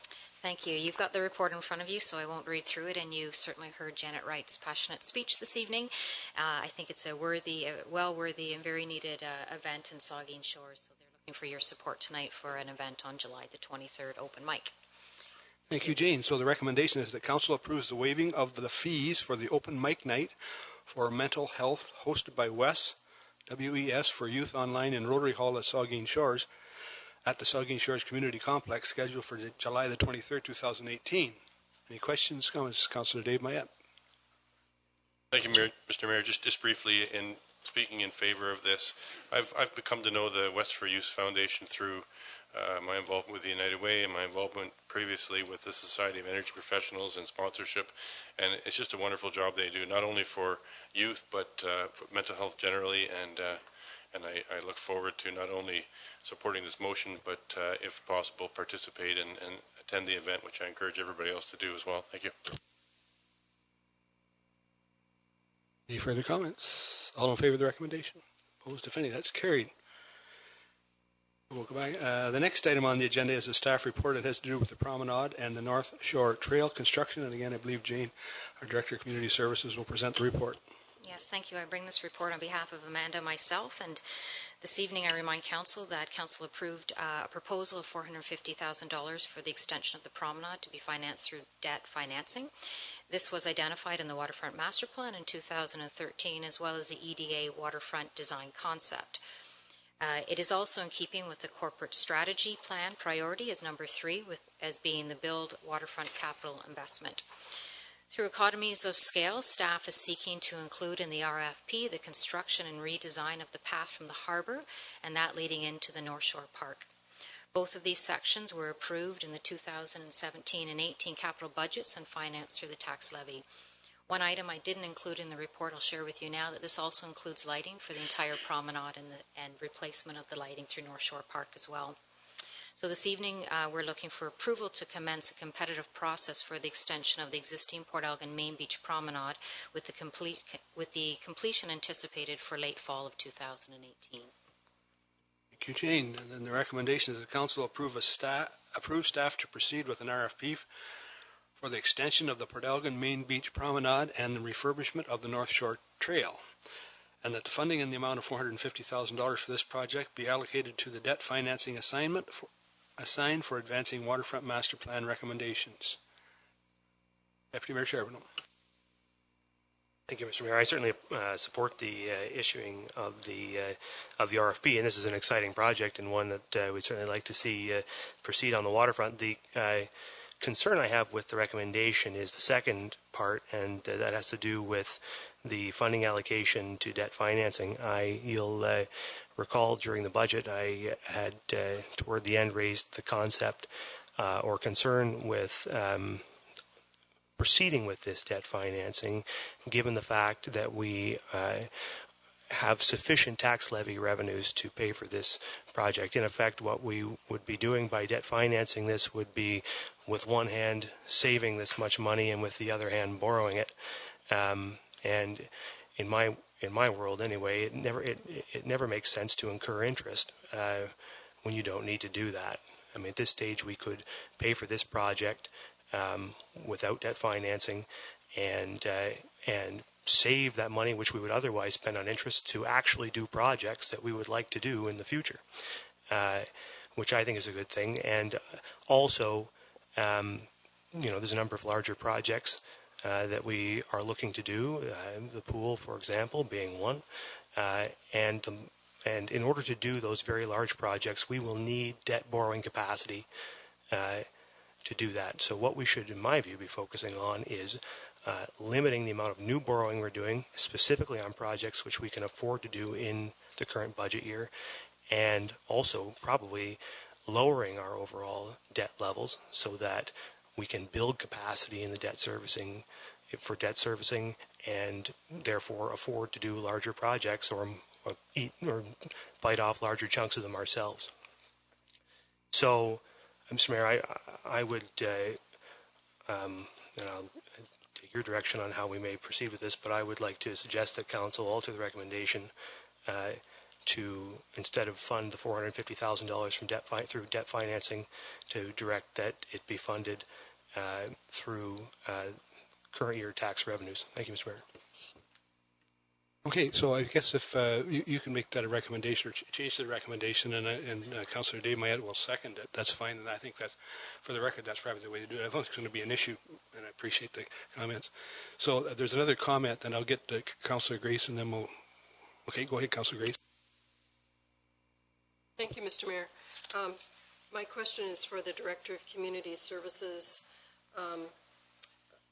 Thank you. You've got the report in front of you, so I won't read through it, and you certainly heard Janet Wright's passionate speech this evening. I think it's a well-worthy and very needed event in Saugeen Shores, so they're looking for your support tonight for an event on July the 23rd, open mic. Thank you, Jane. So the recommendation is that Council approves the waiving of the fees for the open mic night for mental health hosted by WES for Youth Online in Rotary Hall at Saugeen Shores at the Saugeen Shores Community Complex, scheduled for July the 23rd, 2018. Any questions, comments? Councillor Dave Mayette. Thank you, Mr. Mayor. Just briefly, in speaking in favor of this, I've become to know the West for Youth Foundation through my involvement with the United Way and my involvement previously with the Society of Energy Professionals and sponsorship, and it's just a wonderful job they do, not only for youth but for mental health generally, and I look forward to not only supporting this motion but if possible participate and attend the event, which I encourage everybody else to do as well. Thank you. Any further comments? All in favor of the recommendation? Opposed, if any? That's carried. We'll go back. The next item on the agenda is a staff report. It has to do with the promenade and the North Shore Trail construction. And again, I believe Jane, our Director of Community Services, will present the report. Yes, thank you. I bring this report on behalf of Amanda, myself, and this evening I remind Council that Council approved a proposal of $450,000 for the extension of the promenade to be financed through debt financing. This was identified in the Waterfront Master Plan in 2013, as well as the EDA Waterfront Design Concept. It is also in keeping with the corporate strategy plan priority as number 3, as being the build waterfront capital investment. Through economies of scale, staff is seeking to include in the RFP the construction and redesign of the path from the harbour and that leading into the North Shore Park. Both of these sections were approved in the 2017 and 18 capital budgets and financed through the tax levy. One item I didn't include in the report, I'll share with you now, that this also includes lighting for the entire promenade and replacement of the lighting through North Shore Park as well. So this evening, we're looking for approval to commence a competitive process for the extension of the existing Port Elgin Main Beach Promenade with the completion anticipated for late fall of 2018. Thank you, Jane. And then the recommendation is the council approve staff to proceed with an RFP for the extension of the Port Elgin Main Beach Promenade and the refurbishment of the North Shore Trail, and that the funding in the amount of $450,000 for this project be allocated to the debt financing assigned for advancing waterfront master plan recommendations. Deputy Mayor Charbonneau. Thank you, Mr. Mayor. I certainly support the issuing of the RFP, and this is an exciting project and one that we'd certainly like to see proceed on the waterfront. The concern I have with the recommendation is the second part, and that has to do with the funding allocation to debt financing. You'll recall during the budget I had toward the end raised the concept or concern with proceeding with this debt financing, given the fact that we have sufficient tax levy revenues to pay for this project. In effect, what we would be doing by debt financing this would be, with one hand, saving this much money, and with the other hand, borrowing it. And in my world, anyway, it never makes sense to incur interest when you don't need to do that. I mean, at this stage, we could pay for this project without debt financing, and save that money which we would otherwise spend on interest to actually do projects that we would like to do in the future, which I think is a good thing. And also, there's a number of larger projects that we are looking to do, the pool, for example, being one. And in order to do those very large projects, we will need debt borrowing capacity to do that. So what we should, in my view, be focusing on is limiting the amount of new borrowing we're doing, specifically on projects which we can afford to do in the current budget year, and also probably lowering our overall debt levels so that we can build capacity in the debt servicing and therefore afford to do larger projects or bite off larger chunks of them ourselves. So, Mr. Mayor, I would, and I'll take your direction on how we may proceed with this, but I would like to suggest that Council alter the recommendation to, instead of fund the $450,000 from through debt financing, to direct that it be funded through current year tax revenues. Thank you, Mr. Mayor. Okay, so I guess if you can make that a recommendation or change the recommendation, and Councillor Dave Mayette will second it, that's fine. And I think that, for the record, that's probably the way to do it. I don't think it's going to be an issue, and I appreciate the comments. So there's another comment, and I'll get to Councillor Grace, and then we'll... Okay, go ahead, Councillor Grace. Thank you, Mr. Mayor. My question is for the Director of Community Services.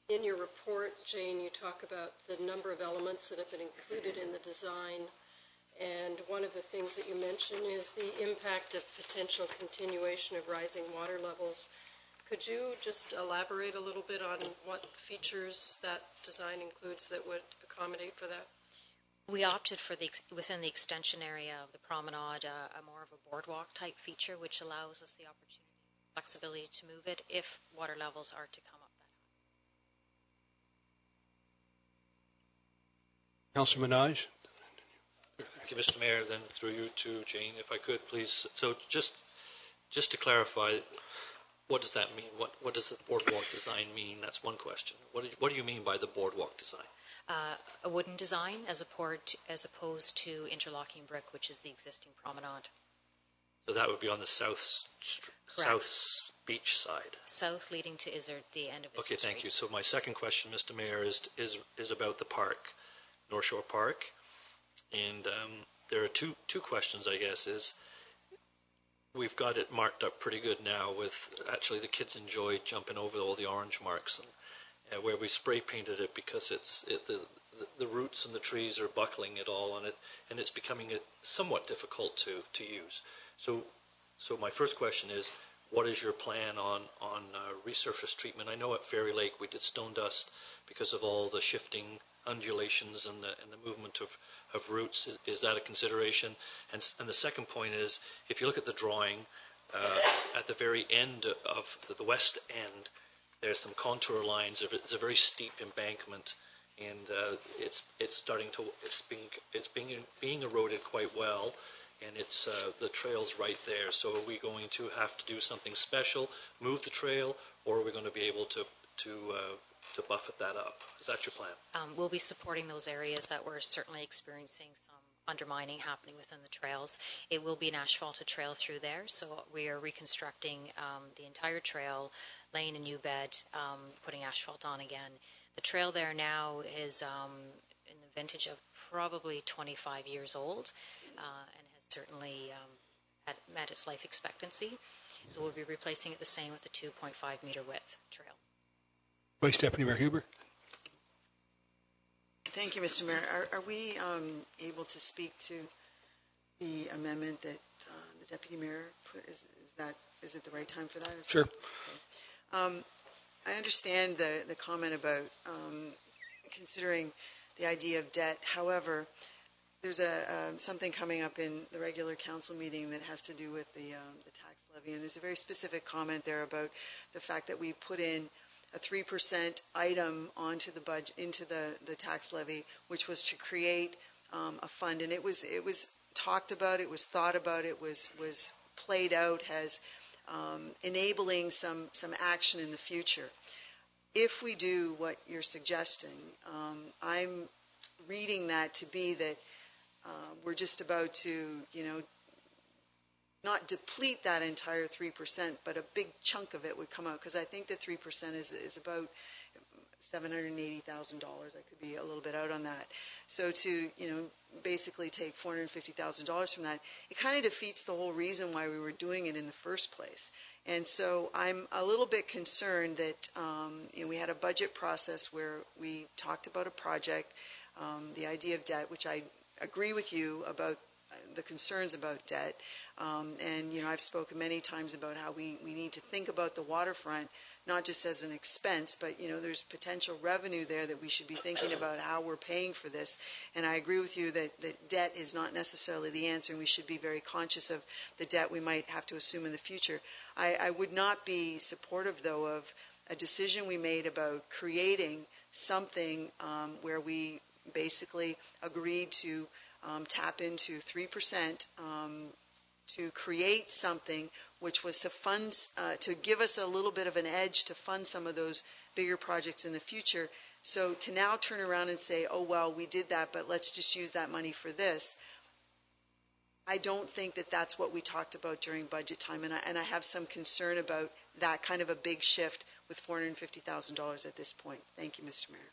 In your report, Jane, you talk about the number of elements that have been included in the design, and one of the things that you mention is the impact of potential continuation of rising water levels. Could you just elaborate a little bit on what features that design includes that would accommodate for that? We opted for within the extension area of the promenade, a more of a boardwalk type feature, which allows us the opportunity, flexibility to move it if water levels are to come up. Councillor Minaj. Thank you, Mr. Mayor. Then through you to Jane, if I could, please. So just to clarify, what does that mean? What does the boardwalk design mean? That's one question. What do you mean by the boardwalk design? A wooden design as opposed to interlocking brick, which is the existing promenade. So that would be on the south beach side. South, leading to Izzard, the end of Izzard. Okay, thank you. So my second question, Mr. Mayor, is about the park. North Shore Park, and there are two questions, I guess. Is we've got it marked up pretty good now with actually the kids enjoy jumping over all the orange marks, and where we spray painted it because the roots and the trees are buckling it all on it, and it's becoming somewhat difficult to use. So my first question is, what is your plan on resurface treatment? I know at Fairy Lake we did stone dust because of all the shifting undulations and the movement of roots. Is that a consideration? And the second point is, if you look at the drawing, at the very end of the west end, there's some contour lines. It's a very steep embankment, and it's being eroded quite well, and it's the trail's right there. So are we going to have to do something special, move the trail, or are we going to be able to buffet that up? Is that your plan? We'll be supporting those areas that we're certainly experiencing some undermining happening within the trails. It will be an asphalted trail through there, so we are reconstructing the entire trail, laying a new bed, putting asphalt on again. The trail there now is in the vintage of probably 25 years old, and has certainly met its life expectancy. So we'll be replacing it the same with a 2.5 meter width trail. Vice Deputy Mayor Huber. Thank you, Mr. Mayor. Are we able to speak to the amendment that the Deputy Mayor put? Is it the right time for that? Sure. Okay. I understand the comment about considering the idea of debt. However, there's something coming up in the regular council meeting that has to do with the tax levy, and there's a very specific comment there about the fact that we put in a 3% item onto the budget, into the tax levy, which was to create a fund, and it was talked about, it was thought about, it was played out as enabling some action in the future. If we do what you're suggesting, I'm reading that to be that we're just about to, not deplete that entire 3%, but a big chunk of it would come out, because I think that 3% is about $780,000. I could be a little bit out on that. So to, basically take $450,000 from that, it kind of defeats the whole reason why we were doing it in the first place. And so I'm a little bit concerned that we had a budget process where we talked about a project, the idea of debt, which I agree with you about the concerns about debt. And, I've spoken many times about how we need to think about the waterfront, not just as an expense, but, there's potential revenue there that we should be thinking about how we're paying for this. And I agree with you that debt is not necessarily the answer, and we should be very conscious of the debt we might have to assume in the future. I would not be supportive, though, of a decision we made about creating something where we basically agreed to tap into 3% to create something which was to fund, to give us a little bit of an edge to fund some of those bigger projects in the future. So to now turn around and say, oh, well, we did that, but let's just use that money for this, I don't think that that's what we talked about during budget time, and I have some concern about that kind of a big shift with $450,000 at this point. Thank you, Mr. Mayor.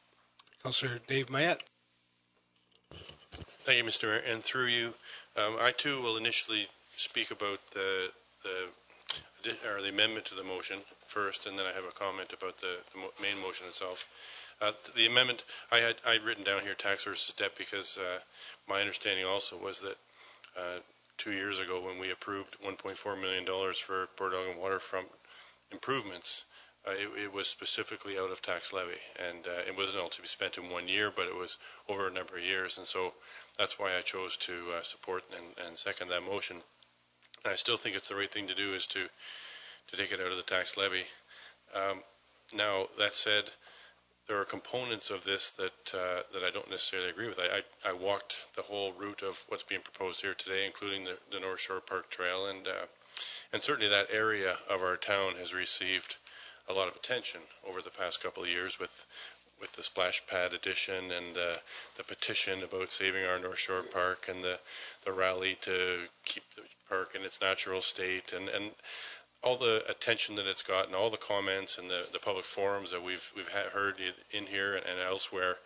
Councillor Dave Mayette. Thank you, Mr. Mayor. And through you, I too will initially speak about the amendment to the motion first, and then I have a comment about the main motion itself. The amendment, I'd written down here tax versus debt because my understanding also was that 2 years ago when we approved $1.4 million for Port Elgin waterfront improvements, it was specifically out of tax levy, and it wasn't all to be spent in 1 year, but it was over a number of years, and so that's why I chose to support and second that motion. And I still think it's the right thing to do is to take it out of the tax levy. Now, that said, there are components of this that I don't necessarily agree with. I walked the whole route of what's being proposed here today, including the North Shore Park Trail, and certainly that area of our town has received a lot of attention over the past couple of years with the splash pad addition and the petition about saving our North Shore Park and the rally to keep the park in its natural state and all the attention that it's gotten, all the comments and the public forums that we've heard in here and elsewhere.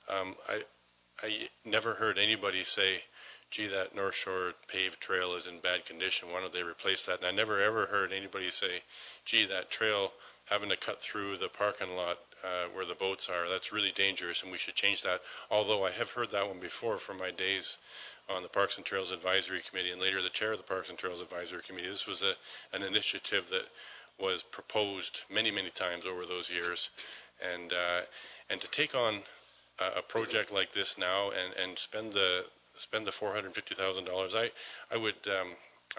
I never heard anybody say, gee, that North Shore paved trail is in bad condition, why don't they replace that? And I never ever heard anybody say, gee, that trail having to cut through the parking lot where the boats are, that's really dangerous and we should change that. Although I have heard that one before from my days on the Parks and Trails Advisory Committee and later the chair of the Parks and Trails Advisory Committee. This was an initiative that was proposed many, many times over those years. And to take on a project like this now and spend the $450,000, I would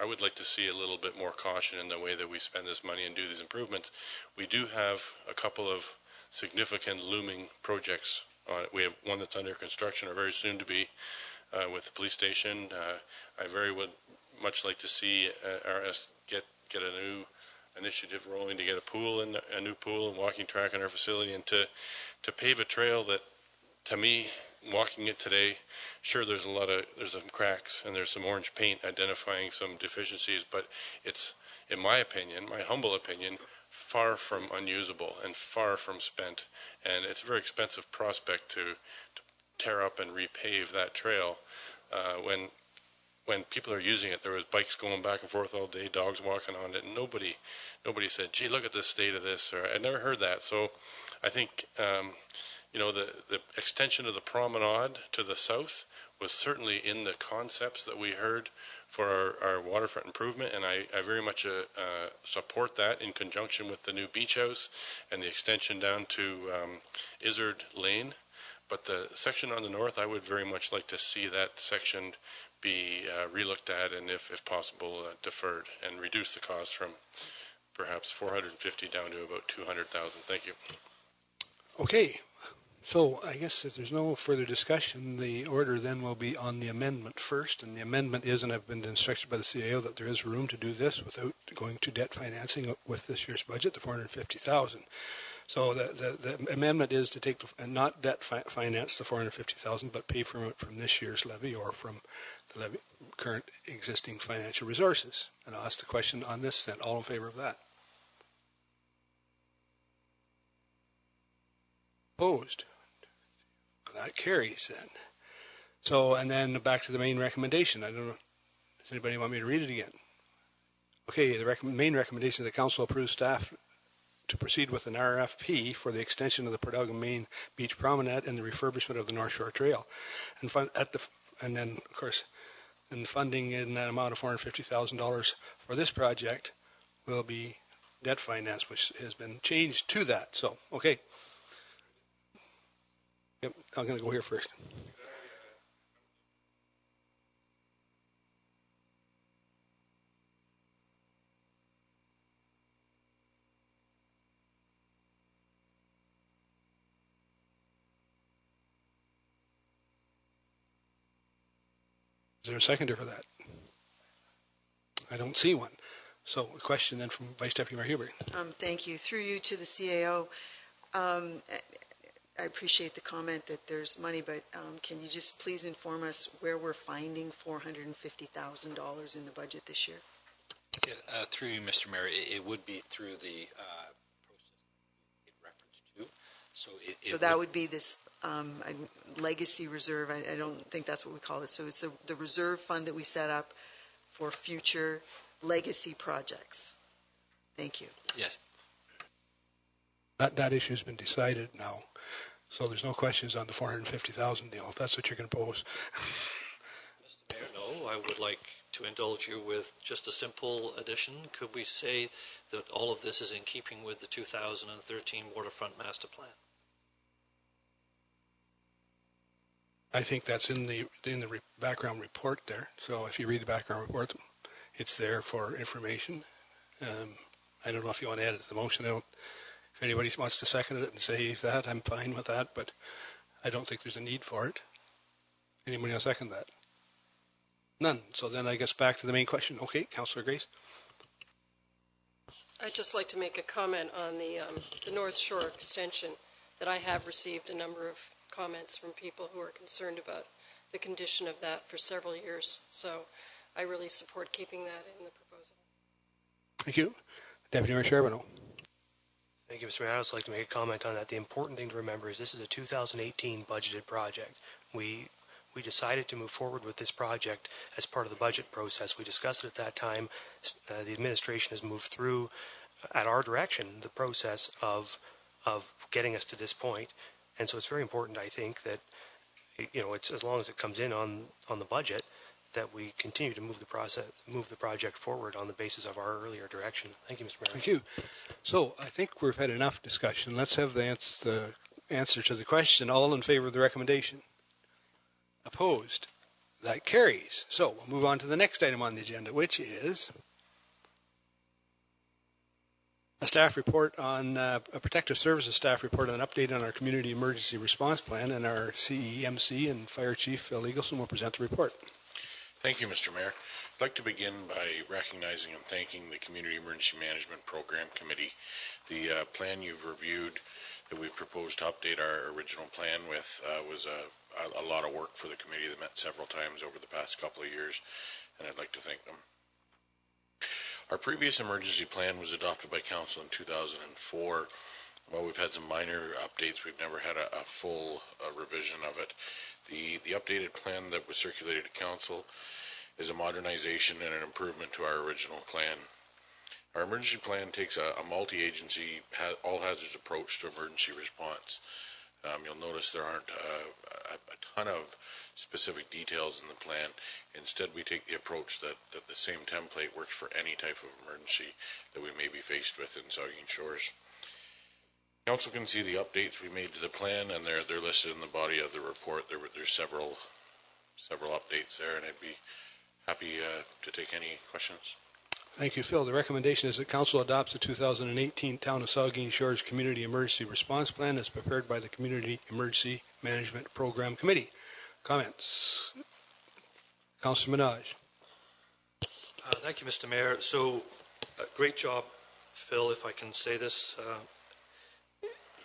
I would like to see a little bit more caution in the way that we spend this money and do these improvements. We do have a couple of significant looming projects. We have one that's under construction or very soon to be with the police station. I very would much like to see us get a new initiative rolling to get a new pool and walking track in our facility, and to pave a trail that, to me, walking it today, sure, there's some cracks and there's some orange paint identifying some deficiencies, but it's, in my opinion, my humble opinion, far from unusable and far from spent. And it's a very expensive prospect to tear up and repave that trail. When people are using it, there was bikes going back and forth all day, dogs walking on it, and nobody said, gee, look at the state of this, or I never heard that. So I think the extension of the promenade to the south was certainly in the concepts that we heard for our waterfront improvement, and I very much support that in conjunction with the new beach house and the extension down to Izzard Lane. But the section on the north, I would very much like to see that section be relooked at, and if possible, deferred, and reduce the cost from perhaps 450 down to about 200,000. Thank you. Okay. So I guess if there's no further discussion, the order then will be on the amendment first. And the amendment is, and I've been instructed by the CAO that there is room to do this without going to debt financing with this year's budget, the 450,000. So the amendment is to take and not debt finance the 450,000, but pay from it from this year's levy or from the current existing financial resources. And I'll ask the question on this then. All in favor of that? Opposed? That carries then. So, and then back to the main recommendation. I don't know, does anybody want me to read it again? Okay, the main recommendation of the council approves staff to proceed with an RFP for the extension of the Port Elgin Main Beach Promenade and the refurbishment of the North Shore Trail. And then, of course, and funding in that amount of $450,000 for this project will be debt finance, which has been changed to that. So, okay. Yep, I'm going to go here first. Is there a seconder for that? I don't see one. So a question then from Vice Deputy Mayor Huber. Thank you. Through you to the CAO, I appreciate the comment that there's money, but can you just please inform us where we're finding $450,000 in the budget this year? Yeah, through you, Mr. Mayor, it would be through the process it referenced to. So that would be this legacy reserve. I don't think that's what we call it. So it's the reserve fund that we set up for future legacy projects. Thank you. Yes. That issue has been decided now. So there's no questions on the 450,000 deal, if that's what you're going to pose. Mr. Mayor, no, I would like to indulge you with just a simple addition. Could we say that all of this is in keeping with the 2013 Waterfront Master Plan? I think that's in the background report there. So if you read the background report, it's there for information. I don't know if you want to add it to the motion. If anybody wants to second it and say that, I'm fine with that, but I don't think there's a need for it. Anybody want to second that? None. So then I guess back to the main question. Okay, Councillor Grace. I'd just like to make a comment on the North Shore extension, that I have received a number of comments from people who are concerned about the condition of that for several years. So I really support keeping that in the proposal. Thank you. Deputy Mayor Charbonneau. Thank you, Mr. Mayor. I'd also like to make a comment on that. The important thing to remember is this is a 2018 budgeted project. We decided to move forward with this project as part of the budget process. We discussed it at that time. The administration has moved through, at our direction, the process of getting us to this point. And so it's very important, I think, that it's as long as it comes in on the budget, that we continue to move the project forward on the basis of our earlier direction. Thank you, Mr. Mayor. Thank you. So I think we've had enough discussion. Let's have the answer to the question. All in favor of the recommendation? Opposed? That carries. So we'll move on to the next item on the agenda, which is a staff report on a protective services staff report on an update on our community emergency response plan, and our CEMC and Fire Chief Phil Eagleson will present the report. Thank you, Mr. Mayor. I'd like to begin by recognizing and thanking the Community Emergency Management Program Committee. The plan you've reviewed that we've proposed to update our original plan with was a lot of work for the committee that met several times over the past couple of years, and I'd like to thank them. Our previous emergency plan was adopted by Council in 2004. While we've had some minor updates, we've never had a full revision of it. The updated plan that was circulated to Council is a modernization and an improvement to our original plan. Our emergency plan takes a multi-agency, all-hazards approach to emergency response. You'll notice there aren't a ton of specific details in the plan. Instead, we take the approach that the same template works for any type of emergency that we may be faced with in Saugeen Shores. Council can see the updates we made to the plan, and they're listed in the body of the report. There's several updates there, and I'd be happy to take any questions. Thank you, Phil. The recommendation is that Council adopts the 2018 Town of Saugeen Shores Community Emergency Response Plan as prepared by the Community Emergency Management Program Committee. Comments? Councillor Minaj. Thank you, Mr. Mayor. So, great job, Phil, if I can say this.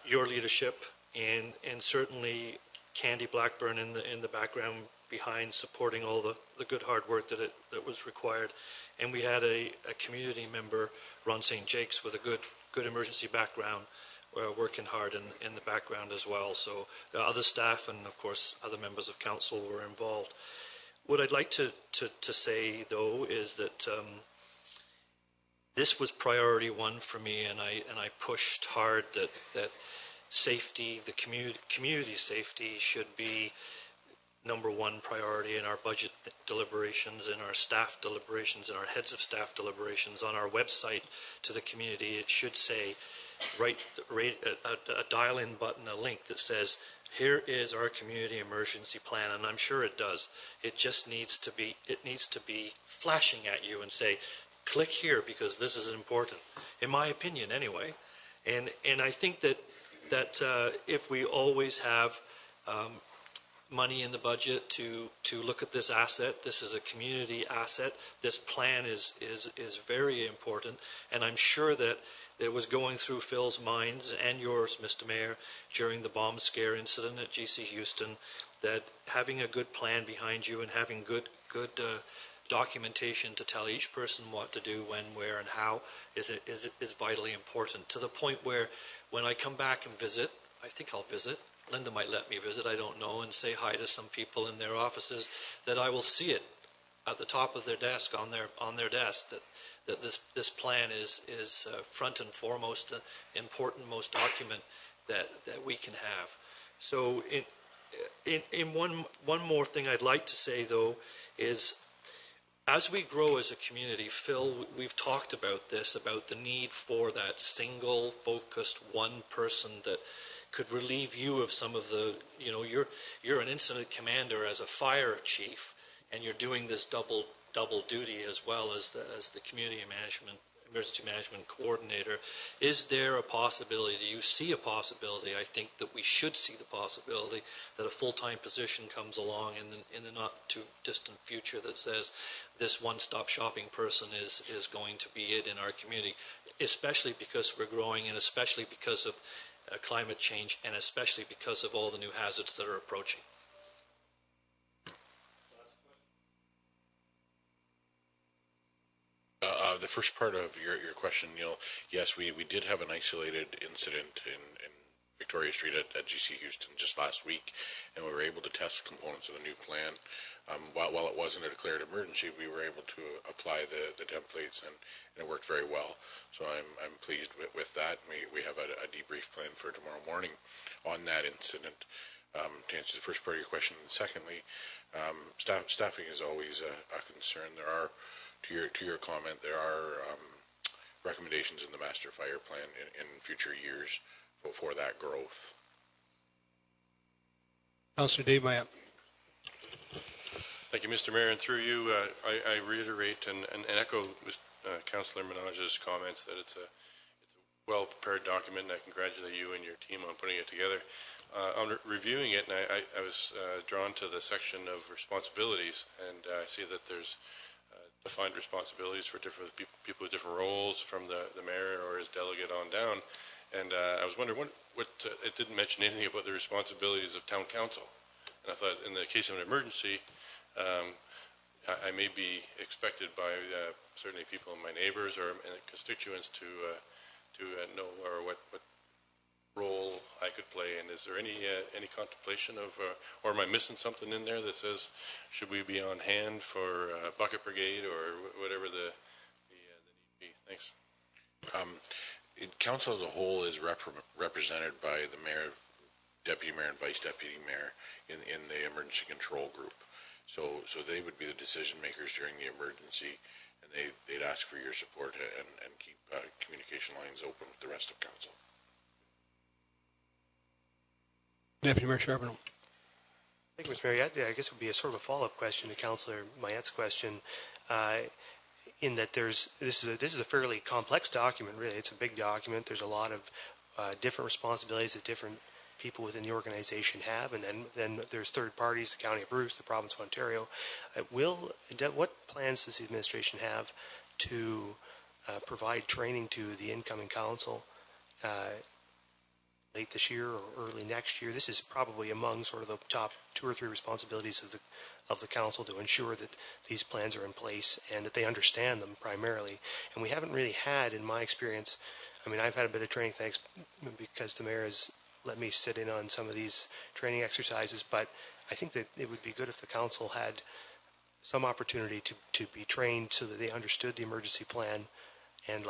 Your leadership and certainly Candy Blackburn in the background behind supporting all the good hard work that was required. And we had a community member, Ron St. Jake's, with a good emergency background, working hard in the background as well. So other staff and, of course, other members of council were involved. What I'd like to say, though, is that this was priority one for me, and I pushed hard that safety, the community safety, should be number one priority in our budget deliberations, in our staff deliberations, in our heads of staff deliberations. On our website to the community, it should say, a dial-in button, a link that says, here is our community emergency plan, and I'm sure it does. It just needs to be flashing at you and say, click here because this is important, in my opinion anyway. And I think that if we always have money in the budget to look at this asset. This is a community asset. This plan is very important, and I'm sure that it was going through Phil's minds and yours, Mr. Mayor, during the bomb scare incident at GC Houston, that having a good plan behind you and having good documentation to tell each person what to do, when, where, and how is vitally important, to the point where when I come back and visit, I think I'll visit, Linda might let me visit, I don't know, and say hi to some people in their offices, that I will see it at the top of their desk, on their desk, that this plan is front and foremost important, most document that we can have. So in one more thing I'd like to say, though, is as we grow as a community, Phil, we've talked about this, about the need for that single focused one person that could relieve you of some of the, you're an incident commander as a fire chief, and you're doing this double duty as well as the community emergency management coordinator. Is there a possibility, do you see a possibility, I think that we should see the possibility, that a full-time position comes along in the not too distant future that says this one-stop shopping person is going to be it in our community, especially because we're growing and especially because of climate change, and especially because of all the new hazards that are approaching. The first part of your question, Neil, yes, we did have an isolated incident in Victoria Street at GC Houston just last week, and we were able to test components of the new plan. While it wasn't a declared emergency, we were able to apply the templates, and it worked very well. So I'm pleased with that. We have a debrief plan for tomorrow morning on that incident. To answer the first part of your question, and secondly, staffing is always a concern. There are, to your comment, there are recommendations in the master fire plan in future years for that growth. Councillor Dave Mayap. Thank you, Mr. Mayor. And through you, I reiterate and echo Councillor Menage's comments that it's a well-prepared document, and I congratulate you and your team on putting it together. On reviewing it, and I was drawn to the section of responsibilities, and I see that there's defined responsibilities for different people with different roles, from the mayor or his delegate on down. And I was wondering what it didn't mention anything about the responsibilities of town council. And I thought, in the case of an emergency, I may be expected by certainly people, my neighbors or constituents, to know or what role I could play. And is there any contemplation of, or am I missing something in there that says, should we be on hand for bucket brigade or whatever the need be? Thanks. Council as a whole is represented by the mayor, deputy mayor, and vice deputy mayor in the emergency control group. So they would be the decision makers during the emergency, and they'd ask for your support and keep communication lines open with the rest of council. Deputy Mayor Charbonneau. Thank you, Mr. Mayor. I guess it would be a sort of a follow-up question to Councillor Mayette's question, in that this is a fairly complex document. Really, it's a big document. There's a lot of different responsibilities that different people within the organization have, and then there's third parties, the County of Bruce, the Province of Ontario. What plans does the administration have to provide training to the incoming council late this year or early next year? This is probably among sort of the top 2 or 3 responsibilities of the council, to ensure that these plans are in place and that they understand them primarily. And we haven't really had, in my experience, I mean, I've had a bit of training, thanks because the mayor has let me sit in on some of these training exercises, but I think that it would be good if the council had some opportunity to be trained so that they understood the emergency plan, and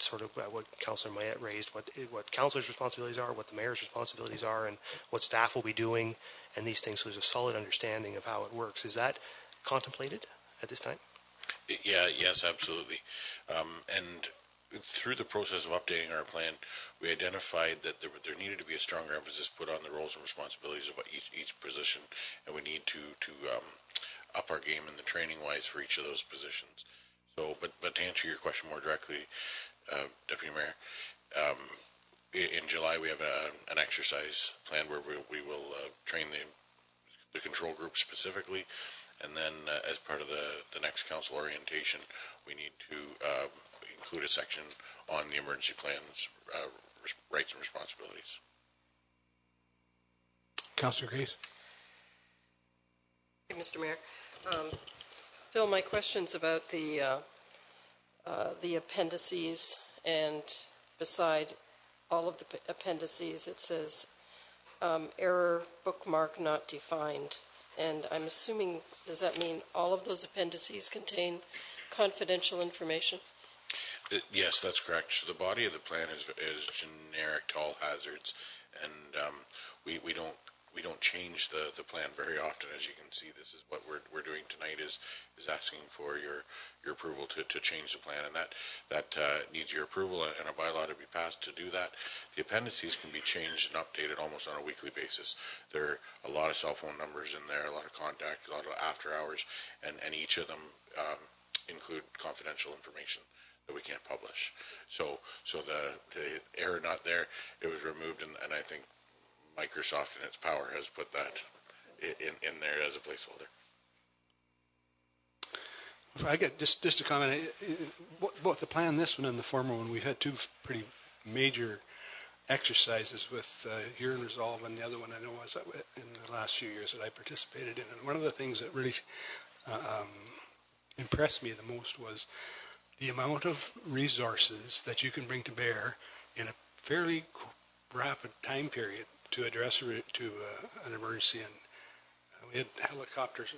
sort of what Councillor Mayette raised, what councillors' responsibilities are, what the mayor's responsibilities are, and what staff will be doing, and these things. So there's a solid understanding of how it works. Is that contemplated at this time? Yes, absolutely. And through the process of updating our plan, we identified that there needed to be a stronger emphasis put on the roles and responsibilities of each position, and we need to up our game in the training-wise for each of those positions. So, but to answer your question more directly, Deputy Mayor, in July we have an exercise plan where we will train the control group specifically, and then as part of the next council orientation, we need to include a section on the emergency plan's rights and responsibilities. Councillor Grace. Mr. Mayor. Phil, my question's about the appendices, and beside all of the appendices it says error bookmark not defined. And I'm assuming, does that mean all of those appendices contain confidential information? Yes, that's correct. So the body of the plan is generic to all hazards, and we don't change the plan very often. As you can see, this is what we're doing tonight is asking for your approval to change the plan, and that needs your approval and a bylaw to be passed to do that. The appendices can be changed and updated almost on a weekly basis. There are a lot of cell phone numbers in there, a lot of contact, a lot of after hours, and each of them include confidential information that we can't publish. So the error not there, it was removed, and I think Microsoft in its power has put that in there as a placeholder. If I get just a comment, both the plan, this one and the former one, we've had 2 pretty major exercises with Hear and Resolve, and the other one I know was in the last few years that I participated in. And one of the things that really impressed me the most was the amount of resources that you can bring to bear in a fairly rapid time period to address an emergency. And we had helicopters.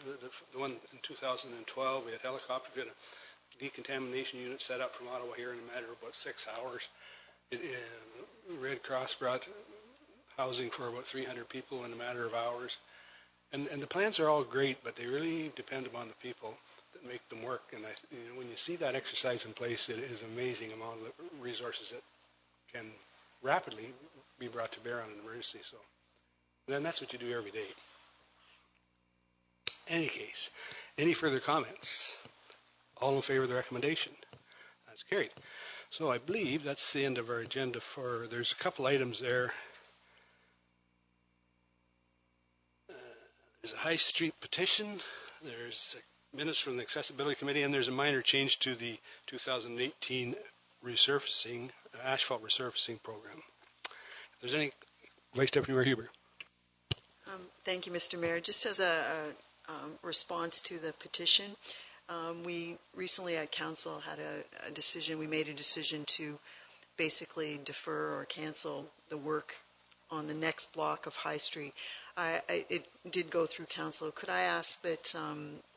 The one in 2012, we had helicopters. We had a decontamination unit set up from Ottawa here in a matter of about 6 hours. The Red Cross brought housing for about 300 people in a matter of hours. And the plans are all great, but they really depend upon the people that make them work. And when you see that exercise in place, it is amazing amount of resources that can rapidly be brought to bear on an emergency. So then that's what you do every day. Any case, any further comments? All in favor of the recommendation? That's carried. So I believe that's the end of our agenda for, there's a couple items there. There's a High Street petition, there's minutes from the Accessibility Committee, and there's a minor change to the 2018 resurfacing, asphalt resurfacing program. If there's any, Vice Deputy Mayor Huber. Thank you, Mr. Mayor. Just as a response to the petition, we recently at Council had a decision, we made a decision to basically defer or cancel the work on the next block of High Street. It did go through Council. Could I ask that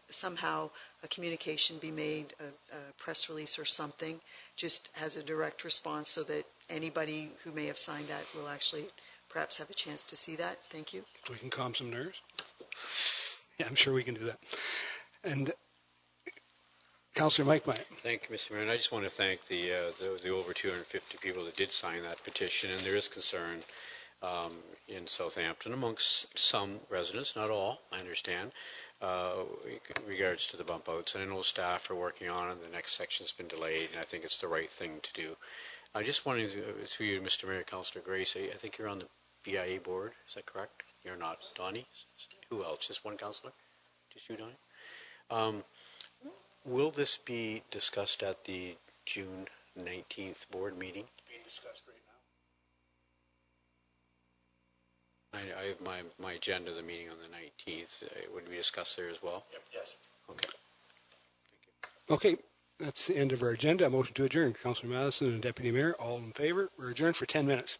somehow a communication be made, a press release or something, just as a direct response so that anybody who may have signed that will actually perhaps have a chance to see that? Thank you. We can calm some nerves. Yeah, I'm sure we can do that. And Councillor Mike Myatt. Thank you, Mr. Mayor. And I just want to thank the over 250 people that did sign that petition. And there is concern in Southampton amongst some residents, not all, I understand, in regards to the bump outs. And I know staff are working on it. The next section's been delayed, and I think it's the right thing to do. I just wanted to, through you, Mr. Mayor, Councillor Grace, I think you're on the BIA board. Is that correct? You're not. Donnie? Who else? Just one councillor? Just you, Donnie? Will this be discussed at the June 19th board meeting? Being discussed right now. I have my agenda of the meeting on the 19th. Would we discuss there as well? Yep, yes. Okay. Okay, that's the end of our agenda. A motion to adjourn. Councillor Madison and Deputy Mayor, all in favor. We're adjourned for 10 minutes.